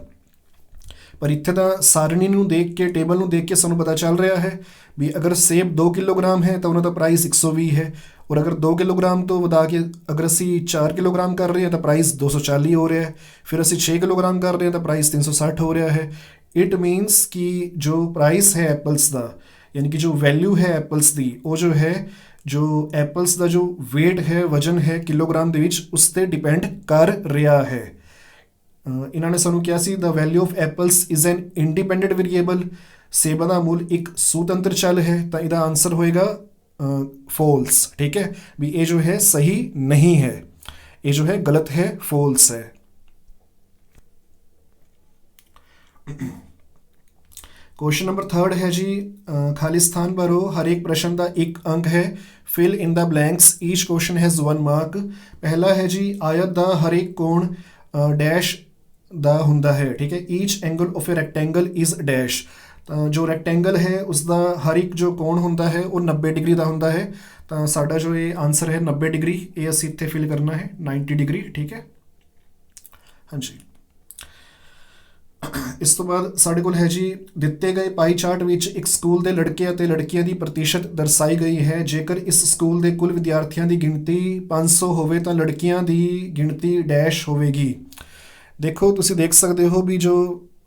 ਪਰ ਇੱਥੇ ਤਾਂ ਸਾਰਣੀ ਨੂੰ ਦੇਖ ਕੇ, ਟੇਬਲ ਨੂੰ ਦੇਖ ਕੇ ਸਾਨੂੰ ਪਤਾ ਚੱਲ ਰਿਹਾ ਹੈ ਵੀ ਅਗਰ ਸੇਬ 2 ਕਿਲੋਗ੍ਰਾਮ ਹੈ ਤਾਂ ਉਹਨਾਂ ਦਾ ਪ੍ਰਾਈਸ 120 ਹੈ, ਔਰ ਅਗਰ 2 ਕਿਲੋਗ੍ਰਾਮ ਤੋਂ ਵਧਾ ਕੇ ਅਗਰ ਅਸੀਂ 4 ਕਿਲੋਗ੍ਰਾਮ ਕਰ ਰਹੇ ਹਾਂ ਤਾਂ ਪ੍ਰਾਈਸ 240 ਹੋ ਰਿਹਾ ਹੈ। ਫਿਰ ਅਸੀਂ 6 ਕਿਲੋਗ੍ਰਾਮ ਕਰ ਰਹੇ ਹਾਂ ਤਾਂ ਪ੍ਰਾਈਸ 360 ਹੋ ਰਿਹਾ ਹੈ। ਇਟ ਮੀਨਸ ਕਿ ਜੋ ਪ੍ਰਾਈਸ ਹੈ ਐਪਲਸ ਦਾ ਯਾਨੀ ਕਿ ਜੋ ਵੈਲਿਊ ਹੈ ਐਪਲਸ ਦੀ ਉਹ ਜੋ ਹੈ ਜੋ ਐਪਲਸ ਦਾ ਜੋ weight ਹੈ, ਵਜਨ ਹੈ ਕਿਲੋਗ੍ਰਾਮ ਦੇ ਵਿੱਚ ਉਸ 'ਤੇ ਡਿਪੈਂਡ ਕਰ ਰਿਹਾ ਹੈ। ਇਹਨਾਂ ਨੇ ਸਾਨੂੰ ਕਿਹਾ ਸੀ the value of apples is an independent variable, ਸੇਬਾਂ ਦਾ ਮੁੱਲ ਇੱਕ ਸੁਤੰਤਰ ਚੱਲ ਹੈ, ਤਾਂ ਇਹਦਾ ਆਨਸਰ ਹੋਏਗਾ ਫੋਲਸ। ਠੀਕ ਹੈ ਵੀ ਇਹ ਜੋ ਹੈ ਸਹੀ ਨਹੀਂ ਹੈ, ਇਹ ਜੋ ਹੈ ਗਲਤ ਹੈ, ਫੋਲਸ ਹੈ। क्वेश्चन नंबर 3 है जी, खाली स्थान भरो, हर एक प्रश्न का 1 अंक है। Fill in the blanks, each question has 1 mark. पहला है जी, आयत का हर एक कोण डैश ਦਾ ਹੁੰਦਾ ਹੈ। ठीक है, each angle of A rectangle is dash. ਤਾਂ ਜੋ ਰੈਕਟੈਂਗਲ ਹੈ ਉਸ ਦਾ ਹਰ ਇੱਕ ਜੋ ਕੋਣ ਹੁੰਦਾ ਹੈ ਉਹ 90 ਡਿਗਰੀ ਦਾ ਹੁੰਦਾ ਹੈ। ਤਾਂ ਸਾਡਾ ਜੋ ਇਹ ਆਨਸਰ ਹੈ 90 ਡਿਗਰੀ, ਇਹ ਅਸੀਂ ਇੱਥੇ ਫਿਲ ਕਰਨਾ ਹੈ 90 ਡਿਗਰੀ। ਠੀਕ ਹੈ ਹਾਂਜੀ। ਇਸ ਤੋਂ ਬਾਅਦ ਸਾਡੇ ਕੋਲ ਹੈ ਜੀ, ਦਿੱਤੇ ਗਏ ਪਾਈ ਚਾਰਟ ਵਿੱਚ ਇੱਕ ਸਕੂਲ ਦੇ ਲੜਕੇ ਅਤੇ ਲੜਕੀਆਂ ਦੀ ਪ੍ਰਤੀਸ਼ਤ ਦਰਸਾਈ ਗਈ ਹੈ। ਜੇਕਰ ਇਸ ਸਕੂਲ ਦੇ ਕੁੱਲ ਵਿਦਿਆਰਥੀਆਂ ਦੀ ਗਿਣਤੀ 500 ਹੋਵੇ ਤਾਂ ਲੜਕੀਆਂ ਦੀ ਗਿਣਤੀ ਡੈਸ਼ ਹੋਵੇਗੀ। ਦੇਖੋ ਤੁਸੀਂ ਦੇਖ ਸਕਦੇ ਹੋ ਵੀ ਜੋ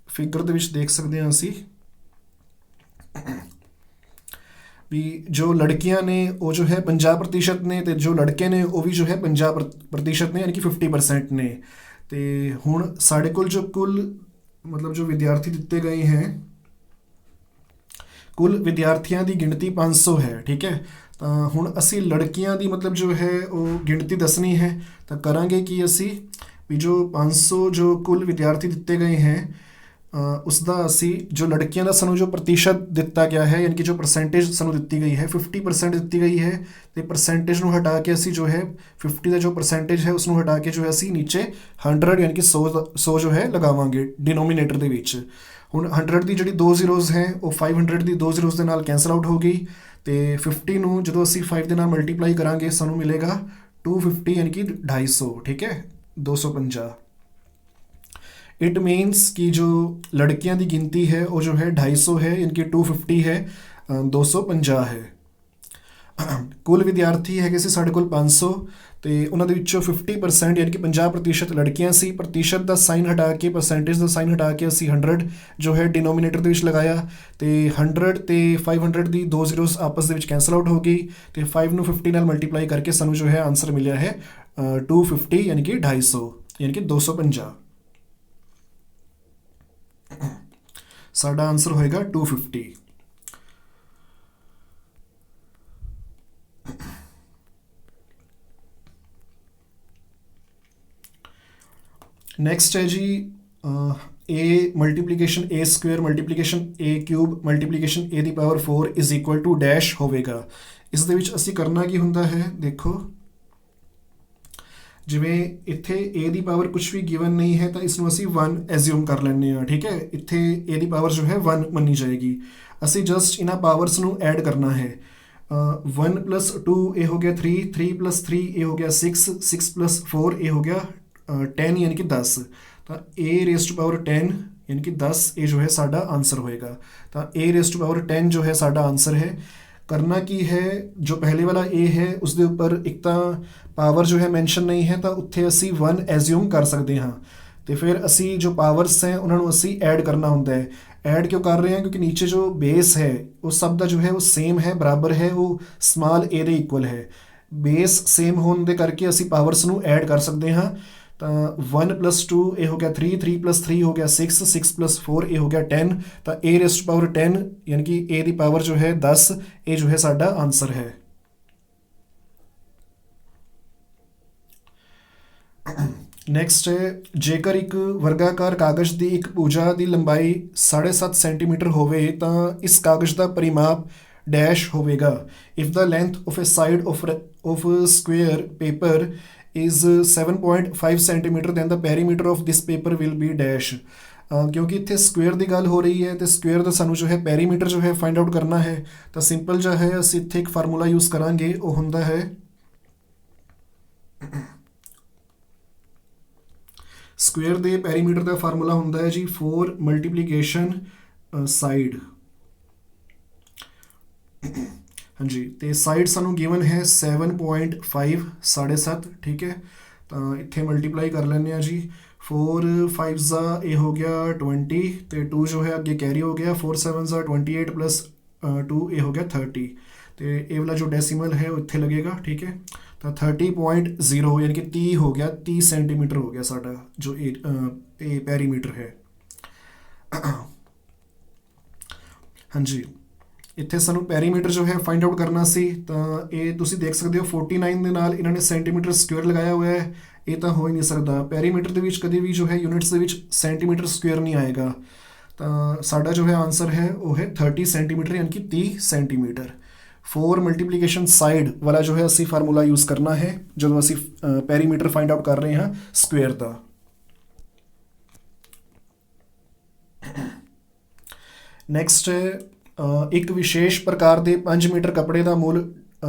ਫਿਗਰ ਦੇ ਵਿੱਚ ਦੇਖ ਸਕਦੇ ਹਾਂ ਅਸੀਂ ਵੀ ਜੋ ਲੜਕੀਆਂ ਨੇ ਉਹ ਜੋ ਹੈ 50% ਨੇ ਅਤੇ ਜੋ ਲੜਕੇ ਨੇ ਉਹ ਵੀ ਜੋ ਹੈ 50% ਨੇ, ਯਾਨੀ ਕਿ 50% ਨੇ। ਅਤੇ ਹੁਣ ਸਾਡੇ ਕੋਲ ਜੋ ਕੁੱਲ ਮਤਲਬ ਜੋ ਵਿਦਿਆਰਥੀ ਦਿੱਤੇ ਗਏ ਹੈ, ਕੁੱਲ ਵਿਦਿਆਰਥੀਆਂ ਦੀ ਗਿਣਤੀ 500 ਹੈ। ਠੀਕ ਹੈ, ਤਾਂ ਹੁਣ ਅਸੀਂ ਲੜਕੀਆਂ ਦੀ ਮਤਲਬ ਜੋ ਹੈ ਉਹ ਗਿਣਤੀ ਦੱਸਣੀ ਹੈ। ਤਾਂ ਕਰਾਂਗੇ ਕਿ ਅਸੀਂ ਵੀ ਜੋ 500 ਜੋ ਕੁੱਲ ਵਿਦਿਆਰਥੀ ਦਿੱਤੇ ਗਏ ਹੈ ਉਸ ਦਾ ਅਸੀਂ ਜੋ ਲੜਕੀਆਂ ਦਾ ਸਾਨੂੰ ਜੋ ਪ੍ਰਤੀਸ਼ਤ ਦਿੱਤਾ ਗਿਆ ਹੈ ਯਾਨੀ ਕਿ ਜੋ ਪਰਸੈਂਟੇਜ ਸਾਨੂੰ ਦਿੱਤੀ ਗਈ ਹੈ 50% ਦਿੱਤੀ ਗਈ ਹੈ, ਅਤੇ ਪਰਸੈਂਟੇਜ ਨੂੰ ਹਟਾ ਕੇ ਅਸੀਂ ਜੋ ਹੈ 50 ਦਾ ਜੋ ਪਰਸੈਂਟੇਜ ਹੈ ਉਸ ਨੂੰ ਹਟਾ ਕੇ ਜੋ ਹੈ ਅਸੀਂ ਨੀਚੇ 100 ਯਾਨੀ ਕਿ 100 ਜੋ ਹੈ ਲਗਾਵਾਂਗੇ ਡਿਨੋਮੀਨੇਟਰ ਦੇ ਵਿੱਚ। ਹੁਣ 100 ਦੀ ਜਿਹੜੀ 2 ਜ਼ੀਰੋਜ਼ ਹੈ ਉਹ 500 ਦੀ 2 ਜ਼ੀਰੋਜ਼ ਦੇ ਨਾਲ ਕੈਂਸਲ ਆਊਟ ਹੋ ਗਈ, ਅਤੇ 50 ਨੂੰ ਜਦੋਂ ਅਸੀਂ 5 ਦੇ ਨਾਲ ਮਲਟੀਪਲਾਈ ਕਰਾਂਗੇ ਸਾਨੂੰ ਮਿਲੇਗਾ 250 ਯਾਨੀ ਕਿ 250। ਠੀਕ ਹੈ 250। इट मीन्स कि जो लड़कियां की गिनती है वो जो है 250 है, इनकी 250 है, 250 है। कुल विद्यार्थी है कि साढ़े कोल 500 तो उन्होंने 50% यानी कि 50% लड़कियां सी, प्रतिशत का साइन हटा के परसेंटेज का साइन हटा के असी 100 जो है डिनोमीनेटर के लगाया, तो 100 तो 500 की 2 जीरोस आपस के कैंसल आउट हो गई, तो 5 ਨੂੰ 50 ਨਾਲ मल्टीप्लाई करके सानू जो है आंसर मिला है 250 यानी कि 250 यानी कि 250। साडा आंसर होएगा 250। नेक्स्ट है जी, a multiplication a square multiplication a cube multiplication a the power 4 is equal to dash होवेगा। इस दे विच असी करना की हुंदा है, देखो जिवें इत्थे ए दी पावर कुछ भी गिवन नहीं है तो इसनूं असी 1 एज्यूम कर लैंदे हां। ठीक है, इत्थे ए दी पावर जो है 1 मनी जाएगी। असी जस्ट इन्हां पावर्स नूं ऐड करना है। 1 + 2 ए हो गया 3, 3 + 3 ए हो गया 6, 6 + 4 ए हो गया 10 यानी कि 10। तो ए रेज़ टू पावर 10 यानी कि 10 ਇਹ ਜੋ ਹੈ ਸਾਡਾ ਆਨਸਰ ਹੋਏਗਾ। ਤਾਂ a ਰੇਜ਼ ਟੂ ਪਾਵਰ 10 ਜੋ ਹੈ ਸਾਡਾ ਆਨਸਰ ਹੈ। ਕਰਨਾ ਕੀ ਹੈ, ਜੋ ਪਹਿਲੇ ਵਾਲਾ a ਹੈ ਉਸਦੇ ਉੱਪਰ ਇੱਕ ਤਾਂ ਪਾਵਰ ਜੋ ਹੈ ਮੈਂਸ਼ਨ ਨਹੀਂ ਹੈ, ਤਾਂ ਉੱਥੇ ਅਸੀਂ 1 ਐਜ਼ਿਊਮ ਕਰ ਸਕਦੇ ਹਾਂ। ਤੇ ਫਿਰ ਅਸੀਂ ਜੋ ਪਾਵਰਸ ਹੈ ਉਹਨਾਂ ਨੂੰ ਅਸੀਂ ਐਡ ਕਰਨਾ ਹੁੰਦਾ ਹੈ। ऐड क्यों कर रहे हैं, क्योंकि नीचे जो बेस है वो सब का जो है वो सेम है, बराबर है, वो स्मॉल ए ਦੇ इक्वल है। बेस सेम होने ਦੇ ਕਰਕੇ ਅਸੀਂ ਪਾਵਰਸ ਨੂੰ ਐਡ ਕਰ ਸਕਦੇ ਹਾਂ। ਤਾਂ 1 + 2 ਇਹ ਹੋ ਗਿਆ 3, 3 + 3 ਹੋ ਗਿਆ 6, 6 + 4 ਇਹ ਹੋ ਗਿਆ 10। ਤਾਂ a ਰੇਜ਼ ਟੂ ਪਾਵਰ 10 ਯਾਨੀ ਕਿ a ਦੀ ਪਾਵਰ ਜੋ ਹੈ 10, ਇਹ ਜੋ ਹੈ ਸਾਡਾ ਆਨਸਰ ਹੈ। ਨੈਕਸਟ ਹੈ, ਜੇਕਰ ਇੱਕ ਵਰਗਾਕਾਰ ਕਾਗਜ਼ ਦੀ ਇੱਕ ਭੁਜਾ ਦੀ ਲੰਬਾਈ 7.5 ਸੈਂਟੀਮੀਟਰ ਹੋਵੇ ਤਾਂ ਇਸ ਕਾਗਜ਼ ਦਾ ਪਰਿਮਾਪ ਡੈਸ਼ ਹੋਵੇਗਾ। If the length of a side of square paper is 7.5 centimetre then the perimeter of this paper will be dash. ਕਿਉਂਕਿ ਇੱਥੇ ਸਕੁਅਰ ਦੀ ਗੱਲ ਹੋ ਰਹੀ ਹੈ ਤੇ ਸਕੁਅਰ ਦਾ ਸਾਨੂੰ ਜੋ ਹੈ ਪੈਰੀਮੀਟਰ ਜੋ ਹੈ ਫਾਈਂਡ ਆਊਟ ਕਰਨਾ ਹੈ। ਤਾਂ ਸਿੰਪਲ ਜਿਹਾ ਹੈ, ਅਸੀਂ ਇੱਥੇ ਇੱਕ ਫਾਰਮੂਲਾ ਯੂਜ਼ ਕਰਾਂਗੇ, ਉਹ ਹੁੰਦਾ ਹੈ ਸਕੁਅਰ ਦੇ ਪੈਰੀਮੀਟਰ ਦਾ ਫਾਰਮੂਲਾ ਹੁੰਦਾ ਹੈ ਜੀ 4 ਮਲਟੀਪਲੀਕੇਸ਼ਨ ਸਾਈਡ। ਹਾਂਜੀ, ਤੇ ਸਾਈਡ ਸਾਨੂੰ ਗਿਵਨ ਹੈ 7.5 7.5, ਠੀਕ ਹੈ। ਤਾਂ ਇੱਥੇ ਮਲਟੀਪਲਾਈ ਕਰ ਲੈਂਦੇ ਹਾਂ ਜੀ। 4 5 ਦਾ ਇਹ ਹੋ ਗਿਆ 20 ਤੇ 2 ਜੋ ਹੈ ਅੱਗੇ ਕੈਰੀ ਹੋ ਗਿਆ। 4 7 ਦਾ 28 + 2 ਇਹ ਹੋ ਗਿਆ 30 ਤੇ ਇਹ ਵਾਲਾ ਜੋ ਡੈਸੀਮਲ ਹੈ ਉਹ ਇੱਥੇ ਲੱਗੇਗਾ, ਠੀਕ ਹੈ। ਤਾਂ 30.0 ਯਾਨੀ ਕਿ 30 ਹੋ ਗਿਆ, 30 ਸੈਂਟੀਮੀਟਰ ਹੋ ਗਿਆ ਸਾਡਾ ਜੋ ਇਹ ਪੈਰੀਮੀਟਰ ਹੈ। ਹਾਂਜੀ, ਇੱਥੇ ਸਾਨੂੰ ਪੈਰੀਮੀਟਰ ਜੋ ਹੈ ਫਾਈਂਡ ਆਊਟ ਕਰਨਾ ਸੀ। ਤਾਂ ਇਹ ਤੁਸੀਂ ਦੇਖ ਸਕਦੇ ਹੋ 49 ਦੇ ਨਾਲ ਇਹਨਾਂ ਨੇ ਸੈਂਟੀਮੀਟਰ ਸਕੁਅਰ ਲਗਾਇਆ ਹੋਇਆ ਹੈ। ਇਹ ਤਾਂ ਹੋ ਹੀ ਨਹੀਂ ਸਕਦਾ, ਪੈਰੀਮੀਟਰ ਦੇ ਵਿੱਚ ਕਦੇ ਵੀ ਜੋ ਹੈ ਯੂਨਿਟਸ ਦੇ ਵਿੱਚ ਸੈਂਟੀਮੀਟਰ ਸਕੁਅਰ ਨਹੀਂ ਆਏਗਾ। ਤਾਂ ਸਾਡਾ ਜੋ ਹੈ ਆਨਸਰ ਹੈ ਉਹ ਹੈ 30 ਸੈਂਟੀਮੀਟਰ ਯਾਨੀ ਕਿ 30 ਸੈਂਟੀਮੀਟਰ। 4 ਮਲਟੀਪਲੀਕੇਸ਼ਨ ਸਾਈਡ ਵਾਲਾ ਜੋ ਹੈ ਅਸੀਂ ਫਾਰਮੂਲਾ ਯੂਜ਼ ਕਰਨਾ ਹੈ ਜਦੋਂ ਅਸੀਂ ਪੈਰੀਮੀਟਰ ਫਾਈਂਡ ਆਊਟ ਕਰ ਰਹੇ ਹਾਂ ਸਕੁਅਰ ਦਾ। ਨੈਕਸਟ ਹੈ, ਇੱਕ ਵਿਸ਼ੇਸ਼ ਪ੍ਰਕਾਰ ਦੇ 5 ਮੀਟਰ ਕੱਪੜੇ ਦਾ ਮੁੱਲ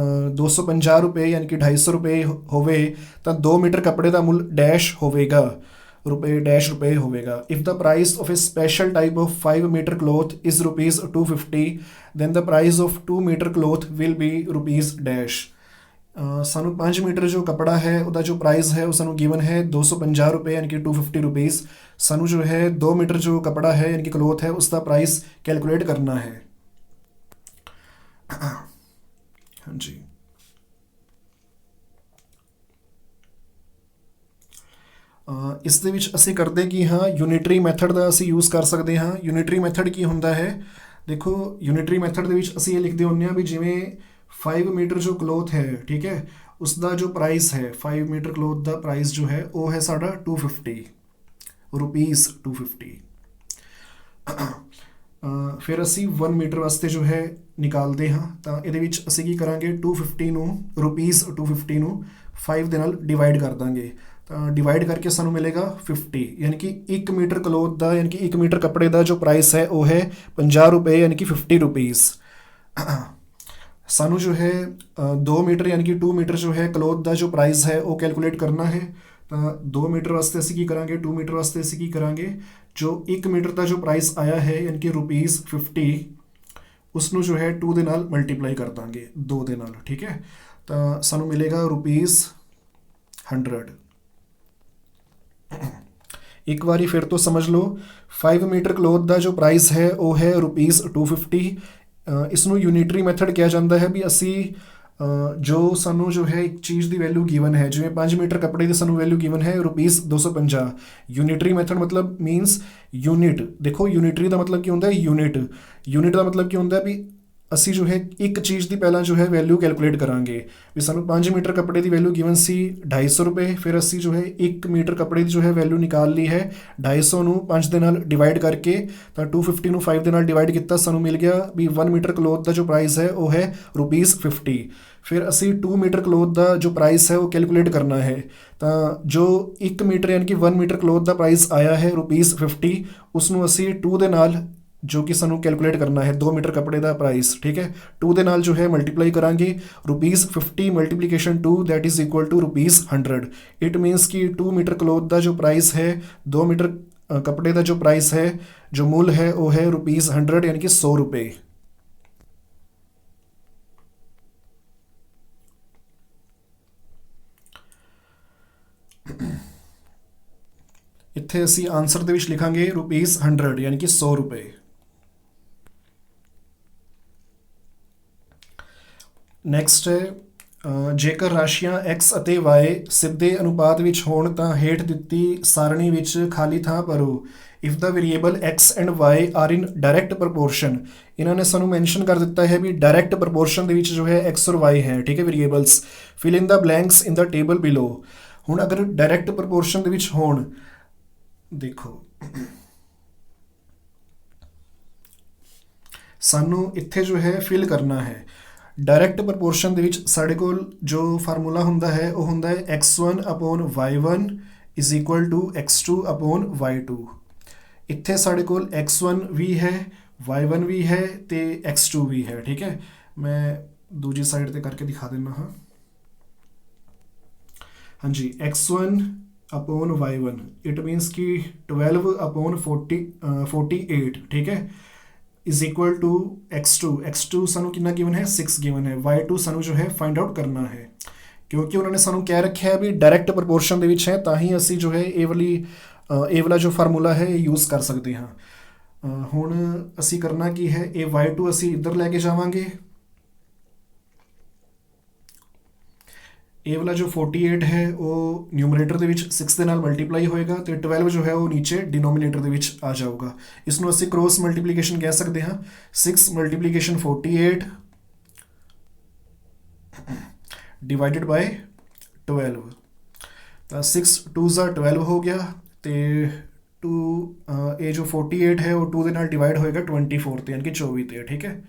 250 ਰੁਪਏ ਯਾਨੀ ਕਿ 250 ਰੁਪਏ ਹੋਵੇ ਤਾਂ 2 ਮੀਟਰ ਕੱਪੜੇ ਦਾ ਮੁੱਲ ਡੈਸ਼ ਹੋਵੇਗਾ, ਰੁਪਏ ਹੋਵੇਗਾ। If the price of a special type of 5 metre cloth is ₹250 then the price of 2 metre cloth will be ₹ਡੈਸ਼। ਸਾਨੂੰ 5 ਮੀਟਰ ਜੋ ਕੱਪੜਾ ਹੈ ਉਹਦਾ ਜੋ ਪ੍ਰਾਈਸ ਹੈ ਉਹ ਸਾਨੂੰ ਗਿਵਨ ਹੈ 250 ਰੁਪਏ ਯਾਨੀ ਕਿ ₹250। ਸਾਨੂੰ ਜੋ ਹੈ 2 ਮੀਟਰ ਜੋ ਕੱਪੜਾ ਹੈ ਯਾਨੀ ਕਿ ਕਲੋਥ ਹੈ ਉਸ ਦਾ ਪ੍ਰਾਈਸ ਕੈਲਕੂਲੇਟ ਕਰਨਾ ਹੈ। ਹਾਂਜੀ, ਇਸ ਦੇ ਵਿੱਚ ਅਸੀਂ ਕਰਦੇ ਕੀ ਹਾਂ, ਯੂਨਿਟਰੀ ਮੈਥਡ ਦਾ ਅਸੀਂ ਯੂਜ਼ ਕਰ ਸਕਦੇ ਹਾਂ। ਯੂਨਿਟਰੀ ਮੈਥਡ ਕੀ ਹੁੰਦਾ ਹੈ, ਦੇਖੋ ਯੂਨਿਟਰੀ ਮੈਥਡ ਦੇ ਵਿੱਚ ਅਸੀਂ ਇਹ ਲਿਖਦੇ ਹੁੰਦੇ ਹਾਂ ਵੀ ਜਿਵੇਂ 5 ਮੀਟਰ ਜੋ ਕਲੋਥ ਹੈ, ਠੀਕ ਹੈ, ਉਸ ਦਾ ਜੋ ਪ੍ਰਾਈਸ ਹੈ 5 ਮੀਟਰ ਕਲੋਥ ਦਾ ਪ੍ਰਾਈਸ ਜੋ ਹੈ ਉਹ ਹੈ ਸਾਡਾ ₹250। ਫਿਰ ਅਸੀਂ 1 ਮੀਟਰ ਵਾਸਤੇ ਜੋ ਹੈ ਨਿਕਾਲਦੇ ਹਾਂ। ਤਾਂ ਇਹਦੇ ਵਿੱਚ ਅਸੀਂ ਕੀ ਕਰਾਂਗੇ, 250 ਨੂੰ 5 ਦੇ ਨਾਲ ਡਿਵਾਈਡ ਕਰ ਦਾਂਗੇ। ਤਾਂ ਡਿਵਾਈਡ ਕਰਕੇ ਸਾਨੂੰ ਮਿਲੇਗਾ 50 ਯਾਨੀ ਕਿ 1 ਮੀਟਰ ਕਲੋਥ ਦਾ ਯਾਨੀ ਕਿ 1 ਮੀਟਰ ਕੱਪੜੇ ਦਾ ਜੋ ਪ੍ਰਾਈਸ ਹੈ ਉਹ ਹੈ ₹50 ਯਾਨੀ ਕਿ ₹50। ਸਾਨੂੰ ਜੋ ਹੈ 2 ਮੀਟਰ ਯਾਨੀ ਕਿ 2 ਮੀਟਰ ਜੋ ਹੈ ਕਲੋਥ ਦਾ ਜੋ ਪ੍ਰਾਈਸ ਹੈ ਉਹ ਕੈਲਕੂਲੇਟ ਕਰਨਾ ਹੈ। ਤਾਂ 2 ਮੀਟਰ ਵਾਸਤੇ ਅਸੀਂ ਕੀ ਕਰਾਂਗੇ, 2 ਮੀਟਰ ਵਾਸਤੇ ਅਸੀਂ ਕੀ ਕਰਾਂਗੇ, ਜੋ 1 ਮੀਟਰ ਦਾ ਜੋ ਪ੍ਰਾਈਸ ਆਇਆ ਹੈ ਯਾਨੀ ਕਿ ₹50 ਉਸ ਨੂੰ ਜੋ ਹੈ 2 ਦੇ ਨਾਲ ਮਲਟੀਪਲਾਈ ਕਰ ਦਾਂਗੇ, 2 ਦੇ ਨਾਲ, ਠੀਕ ਹੈ। ਤਾਂ ਸਾਨੂੰ ਮਿਲੇਗਾ ₹100। ਇੱਕ ਵਾਰੀ ਫਿਰ ਤੋਂ ਸਮਝ ਲਓ, 5 ਮੀਟਰ ਕਲੋਥ ਦਾ ਜੋ ਪ੍ਰਾਈਸ ਹੈ ਉਹ ਹੈ ₹250। ਇਸ ਨੂੰ ਯੂਨਿਟਰੀ ਮੈਥਡ ਕਿਹਾ ਜਾਂਦਾ ਹੈ ਵੀ ਅਸੀਂ ਜੋ ਸਾਨੂੰ ਜੋ ਹੈ ਇੱਕ ਚੀਜ਼ ਦੀ ਵੈਲਿਊ ਗਿਵਨ ਹੈ, ਜਿਵੇਂ 5 ਮੀਟਰ ਕੱਪੜੇ ਦੀ ਸਾਨੂੰ ਵੈਲਿਊ ਗਿਵਨ ਹੈ ₹250। ਯੂਨਿਟਰੀ ਮੈਥਡ ਮਤਲਬ ਮੀਨਸ ਯੂਨਿਟ। ਦੇਖੋ ਯੂਨਿਟਰੀ ਦਾ ਮਤਲਬ ਕੀ ਹੁੰਦਾ ਹੈ, ਯੂਨਿਟ ਦਾ ਮਤਲਬ ਕੀ ਹੁੰਦਾ ਵੀ ਅਸੀਂ ਜੋ ਹੈ ਇੱਕ ਚੀਜ਼ ਦੀ ਪਹਿਲਾਂ ਜੋ ਹੈ ਵੈਲਿਊ ਕੈਲਕੂਲੇਟ ਕਰਾਂਗੇ। ਵੀ ਸਾਨੂੰ 5 ਮੀਟਰ ਕੱਪੜੇ ਦੀ ਵੈਲਿਊ ਗਿਵਨ ਸੀ ₹250, ਫਿਰ ਅਸੀਂ ਜੋ ਹੈ 1 ਮੀਟਰ ਕੱਪੜੇ ਦੀ ਜੋ ਹੈ ਵੈਲਿਊ ਨਿਕਾਲ ਲਈ ਹੈ 250 ਨੂੰ 5 ਦੇ ਨਾਲ ਡਿਵਾਈਡ ਕਰਕੇ। ਤਾਂ 250 ਨੂੰ 5 ਦੇ ਨਾਲ ਡਿਵਾਈਡ ਕੀਤਾ, ਸਾਨੂੰ ਮਿਲ ਗਿਆ ਵੀ 1 ਮੀਟਰ ਕਲੋਥ ਦਾ ਜੋ ਪ੍ਰਾਈਸ ਹੈ ਉਹ ਹੈ ₹50। ਫਿਰ ਅਸੀਂ 2 ਮੀਟਰ ਕਲੋਥ ਦਾ ਜੋ ਪ੍ਰਾਈਸ ਹੈ ਉਹ ਕੈਲਕੂਲੇਟ ਕਰਨਾ ਹੈ। ਤਾਂ ਜੋ 1 ਮੀਟਰ ਯਾਨੀ ਕਿ 1 ਮੀਟਰ ਕਲੋਥ ਦਾ ਪ੍ਰਾਈਸ ਆਇਆ ਹੈ ₹50, ਉਸ ਨੂੰ ਅਸੀਂ 2 ਦੇ ਨਾਲ ਜੋ ਕਿ ਸਾਨੂੰ ਕੈਲਕੂਲੇਟ ਕਰਨਾ ਹੈ 2 ਮੀਟਰ ਕੱਪੜੇ ਦਾ ਪ੍ਰਾਈਸ, ਠੀਕ ਹੈ, 2 ਦੇ ਨਾਲ ਜੋ ਹੈ ਮਲਟੀਪਲਾਈ ਕਰਾਂਗੇ। ₹50 multiplication 2 that is equal to ₹100। It means ਕਿ 2 ਮੀਟਰ ਕਲੋਥ ਦਾ ਜੋ ਪ੍ਰਾਈਸ ਹੈ 2 ਮੀਟਰ कपड़े का जो प्राइस है, जो मूल है वो है ₹100 यानी कि 100 रुपये। ਇੱਥੇ ਅਸੀਂ ਆਨਸਰ ਦੇ ਵਿੱਚ ਲਿਖਾਂਗੇ ₹100 ਯਾਨੀ ਕਿ 100 ਰੁਪਏ। ਨੈਕਸਟ ਹੈ ਜੇਕਰ ਰਾਸ਼ੀਆਂ x ਅਤੇ y ਸਿੱਧੇ ਅਨੁਪਾਤ ਵਿੱਚ ਹੋਣ ਤਾਂ ਹੇਠ ਦਿੱਤੀ ਸਾਰਣੀ ਵਿੱਚ ਖਾਲੀ ਥਾਂ ਭਰੋ। If the variable x and y are in direct proportion, ਇਹਨਾਂ ਨੇ ਸਾਨੂੰ ਮੈਂਸ਼ਨ ਕਰ ਦਿੱਤਾ ਹੈ ਵੀ ਡਾਇਰੈਕਟ ਪ੍ਰਪੋਰਸ਼ਨ ਦੇ ਵਿੱਚ ਜੋ ਹੈ x ਔਰ y ਹੈ, ਠੀਕ ਹੈ, ਵੇਰੀਏਬਲਸ। ਫਿਲ ਇਨ ਦਾ ਬਲੈਂਕਸ ਇਨ ਦਾ ਟੇਬਲ ਬਿਲੋ। ਹੁਣ ਅਗਰ ਡਾਇਰੈਕਟ ਪ੍ਰਪੋਰਸ਼ਨ ਦੇ ਵਿੱਚ ਹੋਣ, ਦੇਖੋ ਸਾਨੂੰ ਇੱਥੇ ਜੋ ਹੈ ਫਿਲ ਕਰਨਾ ਹੈ। ਡਾਇਰੈਕਟ ਪ੍ਰਪੋਰਸ਼ਨ ਦੇ ਵਿੱਚ ਸਾਡੇ ਕੋਲ ਜੋ ਫਾਰਮੂਲਾ ਹੁੰਦਾ ਹੈ ਉਹ ਹੁੰਦਾ ਹੈ x1/y1 is equal to x2/y2। ਇੱਥੇ ਸਾਡੇ ਕੋਲ x1 ਵੀ ਹੈ, y1 ਵੀ ਹੈ ਤੇ x2 ਵੀ ਹੈ, ਠੀਕ ਹੈ। ਮੈਂ ਦੂਜੀ ਸਾਈਡ ਤੇ ਕਰਕੇ ਦਿਖਾ ਦਿੰਦਾ ਹਾਂ। ਹਾਂਜੀ, x1/y1 ਇਟ ਮੀਨਸ ਕਿ 12/48, ਠੀਕ ਹੈ, इज इक्वल टू x2 ਸਾਨੂੰ ਕਿੰਨਾ ਗਿਵਨ ਹੈ 6 ਗਿਵਨ ਹੈ। y2 ਸਾਨੂੰ ਜੋ ਹੈ ਫਾਈਂਡ ਆਊਟ ਕਰਨਾ ਹੈ, ਕਿਉਂਕਿ ਉਹਨਾਂ ਨੇ ਸਾਨੂੰ ਕਹਿ ਰੱਖਿਆ ਹੈ ਵੀ ਡਾਇਰੈਕਟ ਪ੍ਰਪੋਰਸ਼ਨ ਦੇ ਵਿੱਚ ਹੈ, ਤਾਂ ਹੀ ਅਸੀਂ ਜੋ ਹੈ ਇਹ ਵਾਲਾ ਜੋ ਫਾਰਮੂਲਾ ਹੈ ਇਹ ਯੂਜ਼ ਕਰ ਸਕਦੇ ਹਾਂ। ਹੁਣ ਅਸੀਂ ਕਰਨਾ ਕੀ ਹੈ, ਇਹ y2 ਅਸੀਂ ਇੱਧਰ ਲੈ ਕੇ ਜਾਵਾਂਗੇ। ਇਹ ਵਾਲਾ ਜੋ 48 ਹੈ ਉਹ ਨਿਊਮਰੇਟਰ ਦੇ ਵਿੱਚ 6 ਦੇ ਨਾਲ ਮਲਟੀਪਲਾਈ ਹੋਏਗਾ ਤੇ 12 ਜੋ ਹੈ ਉਹ ਨੀਚੇ ਡਿਨੋਮੀਨੇਟਰ ਦੇ ਵਿੱਚ ਆ ਜਾਊਗਾ। ਇਸ ਨੂੰ ਅਸੀਂ ਕ੍ਰੋਸ ਮਲਟੀਪਲੀਕੇਸ਼ਨ ਕਹਿ ਸਕਦੇ ਹਾਂ। 6 ਮਲਟੀਪਲੀਕੇਸ਼ਨ 48 ਡਿਵਾਈਡਡ ਬਾਈ 12, ਤਾਂ 6 2s 12 ਹੋ ਗਿਆ ਤੇ 2 ਇਹ ਜੋ 48 ਹੈ ਉਹ 2 ਦੇ ਨਾਲ ਡਿਵਾਈਡ ਹੋਏਗਾ 24 ਤੇ, ਯਾਨੀ ਕਿ 24 ਤੇ, ਠੀਕ ਹੈ।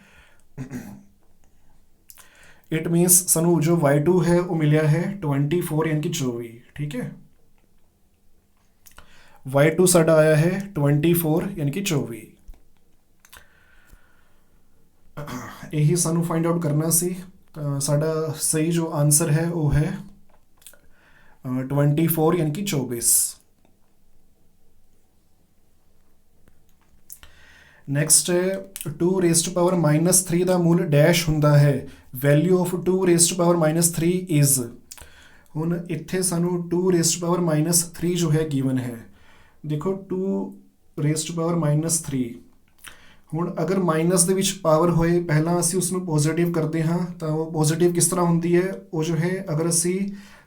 इट मीन्स ਸਾਨੂੰ जो y2 है वो मिलिया है 24 यानी कि 24, ठीक है। y2 साडा आया है 24 यानी कि 24। यही सानू फाइंड आउट करना सी, तो साडा सही जो आंसर है वो है 24 यानी कि 24। ਨੈਕਸਟ ਹੈ 2⁻³ ਦਾ ਮੂਲ ਡੈਸ਼ ਹੁੰਦਾ ਹੈ। ਵੈਲਿਊ ਆਫ 2⁻³ ਇਜ਼, ਹੁਣ ਇੱਥੇ ਸਾਨੂੰ 2⁻³ ਜੋ ਹੈ ਗਿਵਨ ਹੈ। ਦੇਖੋ 2⁻³, ਹੁਣ ਅਗਰ ਮਾਈਨਸ ਦੇ ਵਿੱਚ ਪਾਵਰ ਹੋਏ, ਪਹਿਲਾਂ ਅਸੀਂ ਉਸਨੂੰ ਪੋਜ਼ੀਟਿਵ ਕਰਦੇ ਹਾਂ ਤਾਂ ਉਹ ਪੋਜ਼ੀਟਿਵ ਕਿਸ ਤਰ੍ਹਾਂ ਹੁੰਦੀ ਹੈ, ਉਹ ਜੋ ਹੈ ਅਗਰ ਅਸੀਂ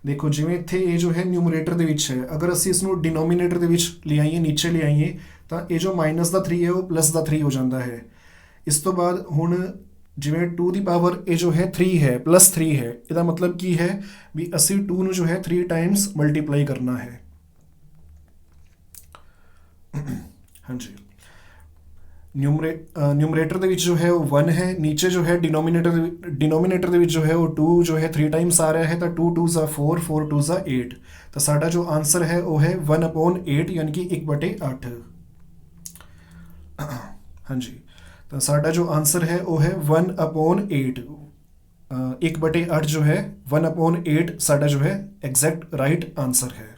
ਦੇਖੋ ਜਿਵੇਂ ਇੱਥੇ ਇਹ ਜੋ ਹੈ ਨਿਊਮਰੇਟਰ ਦੇ ਵਿੱਚ ਹੈ, ਅਗਰ ਅਸੀਂ ਇਸਨੂੰ ਡਿਨੋਮੀਨੇਟਰ ਦੇ ਵਿੱਚ ਲਿਆਈਏ, ਨੀਚੇ ਲਿਆਈਏ, ਤਾਂ ਇਹ ਜੋ -3 ਹੈ ਉਹ +3 ਹੋ ਜਾਂਦਾ ਹੈ। ਇਸ ਤੋਂ ਬਾਅਦ ਹੁਣ ਜਿਵੇਂ 2 ਦੀ ਪਾਵਰ ਇਹ ਜੋ ਹੈ 3 ਹੈ, +3 ਹੈ, ਇਹਦਾ ਮਤਲਬ ਕੀ ਹੈ ਵੀ ਅਸੀਂ 2 ਨੂੰ ਜੋ ਹੈ 3 ਟਾਈਮਸ ਮਲਟੀਪਲਾਈ ਕਰਨਾ ਹੈ। ਹਾਂਜੀ, ਨਿਊਮਰੇਟਰ ਦੇ ਵਿੱਚ ਜੋ ਹੈ ਉਹ 1 ਹੈ, ਨੀਚੇ ਜੋ ਹੈ ਡਿਨੋਮੀਨੇਟਰ ਦੇ ਵਿੱਚ ਜੋ ਹੈ ਉਹ 2 ਜੋ ਹੈ 3 ਟਾਈਮਸ ਆ ਰਿਹਾ ਹੈ, ਤਾਂ 2 2s 4, 4 2s 8, ਤਾਂ ਸਾਡਾ ਜੋ ਆਨਸਰ ਹੈ ਉਹ ਹੈ 1/8 ਯਾਨੀ ਕਿ 1/8। ਹਾਂਜੀ, ਤਾਂ ਸਾਡਾ ਜੋ ਆਨਸਰ ਹੈ ਉਹ ਹੈ 1/8। 1/8 ਜੋ ਹੈ 1/8 ਸਾਡਾ ਜੋ ਹੈ ਐਗਜ਼ੈਕਟ ਰਾਈਟ ਆਨਸਰ ਹੈ।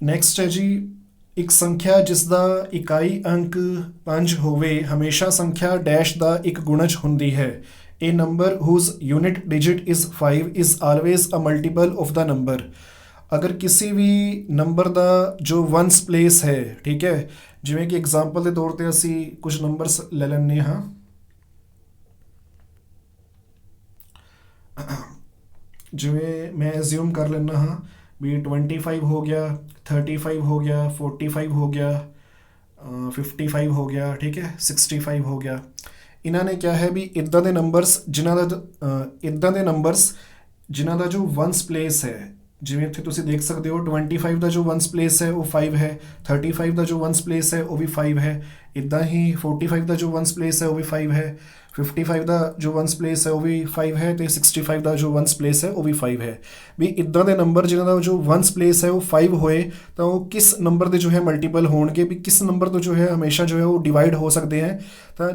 ਨੈਕਸਟ ਹੈ ਜੀ, ਇੱਕ ਸੰਖਿਆ ਜਿਸ ਦਾ ਇਕਾਈ ਅੰਕ 5 ਹੋਵੇ ਹਮੇਸ਼ਾ ਸੰਖਿਆ ਡੈਸ਼ ਦਾ ਇੱਕ ਗੁਣਜ ਹੁੰਦੀ ਹੈ। A number whose unit digit is 5 is always a multiple of the number। ਅਗਰ ਕਿਸੇ ਵੀ ਨੰਬਰ ਦਾ ਜੋ ਵਨਸ ਪਲੇਸ ਹੈ, ਠੀਕ ਹੈ, ਜਿਵੇਂ ਕਿ ਐਗਜ਼ਾਮਪਲ ਦੇ ਤੌਰ ਤੇ ਅਸੀਂ ਕੁਝ ਨੰਬਰਸ ਲੈ ਲੈਂਦੇ ਹਾਂ। ਜਿਵੇਂ ਮੈਂ ਐਜ਼ਿਊਮ ਕਰ ਲੈਂਦਾ ਹਾਂ ਵੀ 25 ਹੋ ਗਿਆ, 35 ਹੋ ਗਿਆ, 45 ਹੋ ਗਿਆ, 55 ਹੋ ਗਿਆ, ਠੀਕ ਹੈ, 65 ਹੋ ਗਿਆ। ਇਹਨਾਂ ਨੇ ਕਿਹਾ ਹੈ ਵੀ ਇੱਦਾਂ ਦੇ ਨੰਬਰਸ ਜਿਨ੍ਹਾਂ ਦਾ ਜੋ ਵਨਸ ਪਲੇਸ ਹੈ, ਜਿਵੇਂ ਇੱਥੇ ਤੁਸੀਂ ਦੇਖ ਸਕਦੇ ਹੋ 25 ਦਾ ਜੋ ਵਨਸ ਪਲੇਸ ਹੈ ਉਹ 5 ਹੈ, 35 ਦਾ ਜੋ ਵਨਸ ਪਲੇਸ ਹੈ ਉਹ ਵੀ 5 ਹੈ, ਇੱਦਾਂ ਹੀ 45 ਦਾ ਜੋ ਵਨਸ ਪਲੇਸ ਹੈ ਉਹ ਵੀ 5 ਹੈ, 55 ਦਾ ਜੋ ਵਨਸ ਪਲੇਸ ਹੈ ਉਹ ਵੀ 5 ਹੈ ਤੇ 65 ਦਾ ਜੋ ਵਨਸ ਪਲੇਸ ਹੈ ਉਹ ਵੀ 5 ਹੈ। ਵੀ ਇੱਦਾਂ ਦੇ ਨੰਬਰ ਜਿਨ੍ਹਾਂ ਦਾ ਜੋ ਵਨਸ ਪਲੇਸ ਹੈ ਉਹ 5 ਹੋਏ ਤਾਂ ਉਹ ਕਿਸ ਨੰਬਰ ਦੇ ਜੋ ਹੈ ਮਲਟੀਪਲ ਹੋਣਗੇ, ਵੀ ਕਿਸ ਨੰਬਰ ਤੋਂ ਜੋ ਹੈ ਹਮੇਸ਼ਾ ਜੋ ਹੈ ਉਹ ਡਿਵਾਈਡ ਹੋ ਸਕਦੇ ਹੈ। ਤਾਂ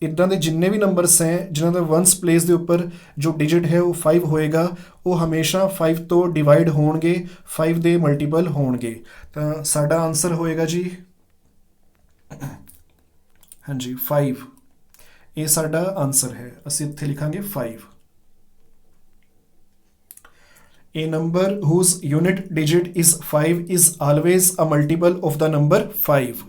ਇੱਦਾਂ ਦੇ ਜਿੰਨੇ ਵੀ ਨੰਬਰਸ ਹੈ ਜਿਨ੍ਹਾਂ ਦਾ ਵਨਸ ਪਲੇਸ ਦੇ ਉੱਪਰ ਜੋ ਡਿਜਿਟ ਹੈ ਉਹ 5 ਹੋਏਗਾ, ਉਹ ਹਮੇਸ਼ਾ 5 ਤੋਂ ਡਿਵਾਈਡ ਹੋਣਗੇ, 5 ਦੇ ਮਲਟੀਪਲ ਹੋਣਗੇ। ਤਾਂ ਸਾਡਾ ਆਨਸਰ ਹੋਏਗਾ ਜੀ ਹਾਂਜੀ 5। ਇਹ ਸਾਡਾ ਆਨਸਰ ਹੈ, ਅਸੀਂ ਇੱਥੇ ਲਿਖਾਂਗੇ 5। A number whose unit digit is 5 is always a multiple of the number 5।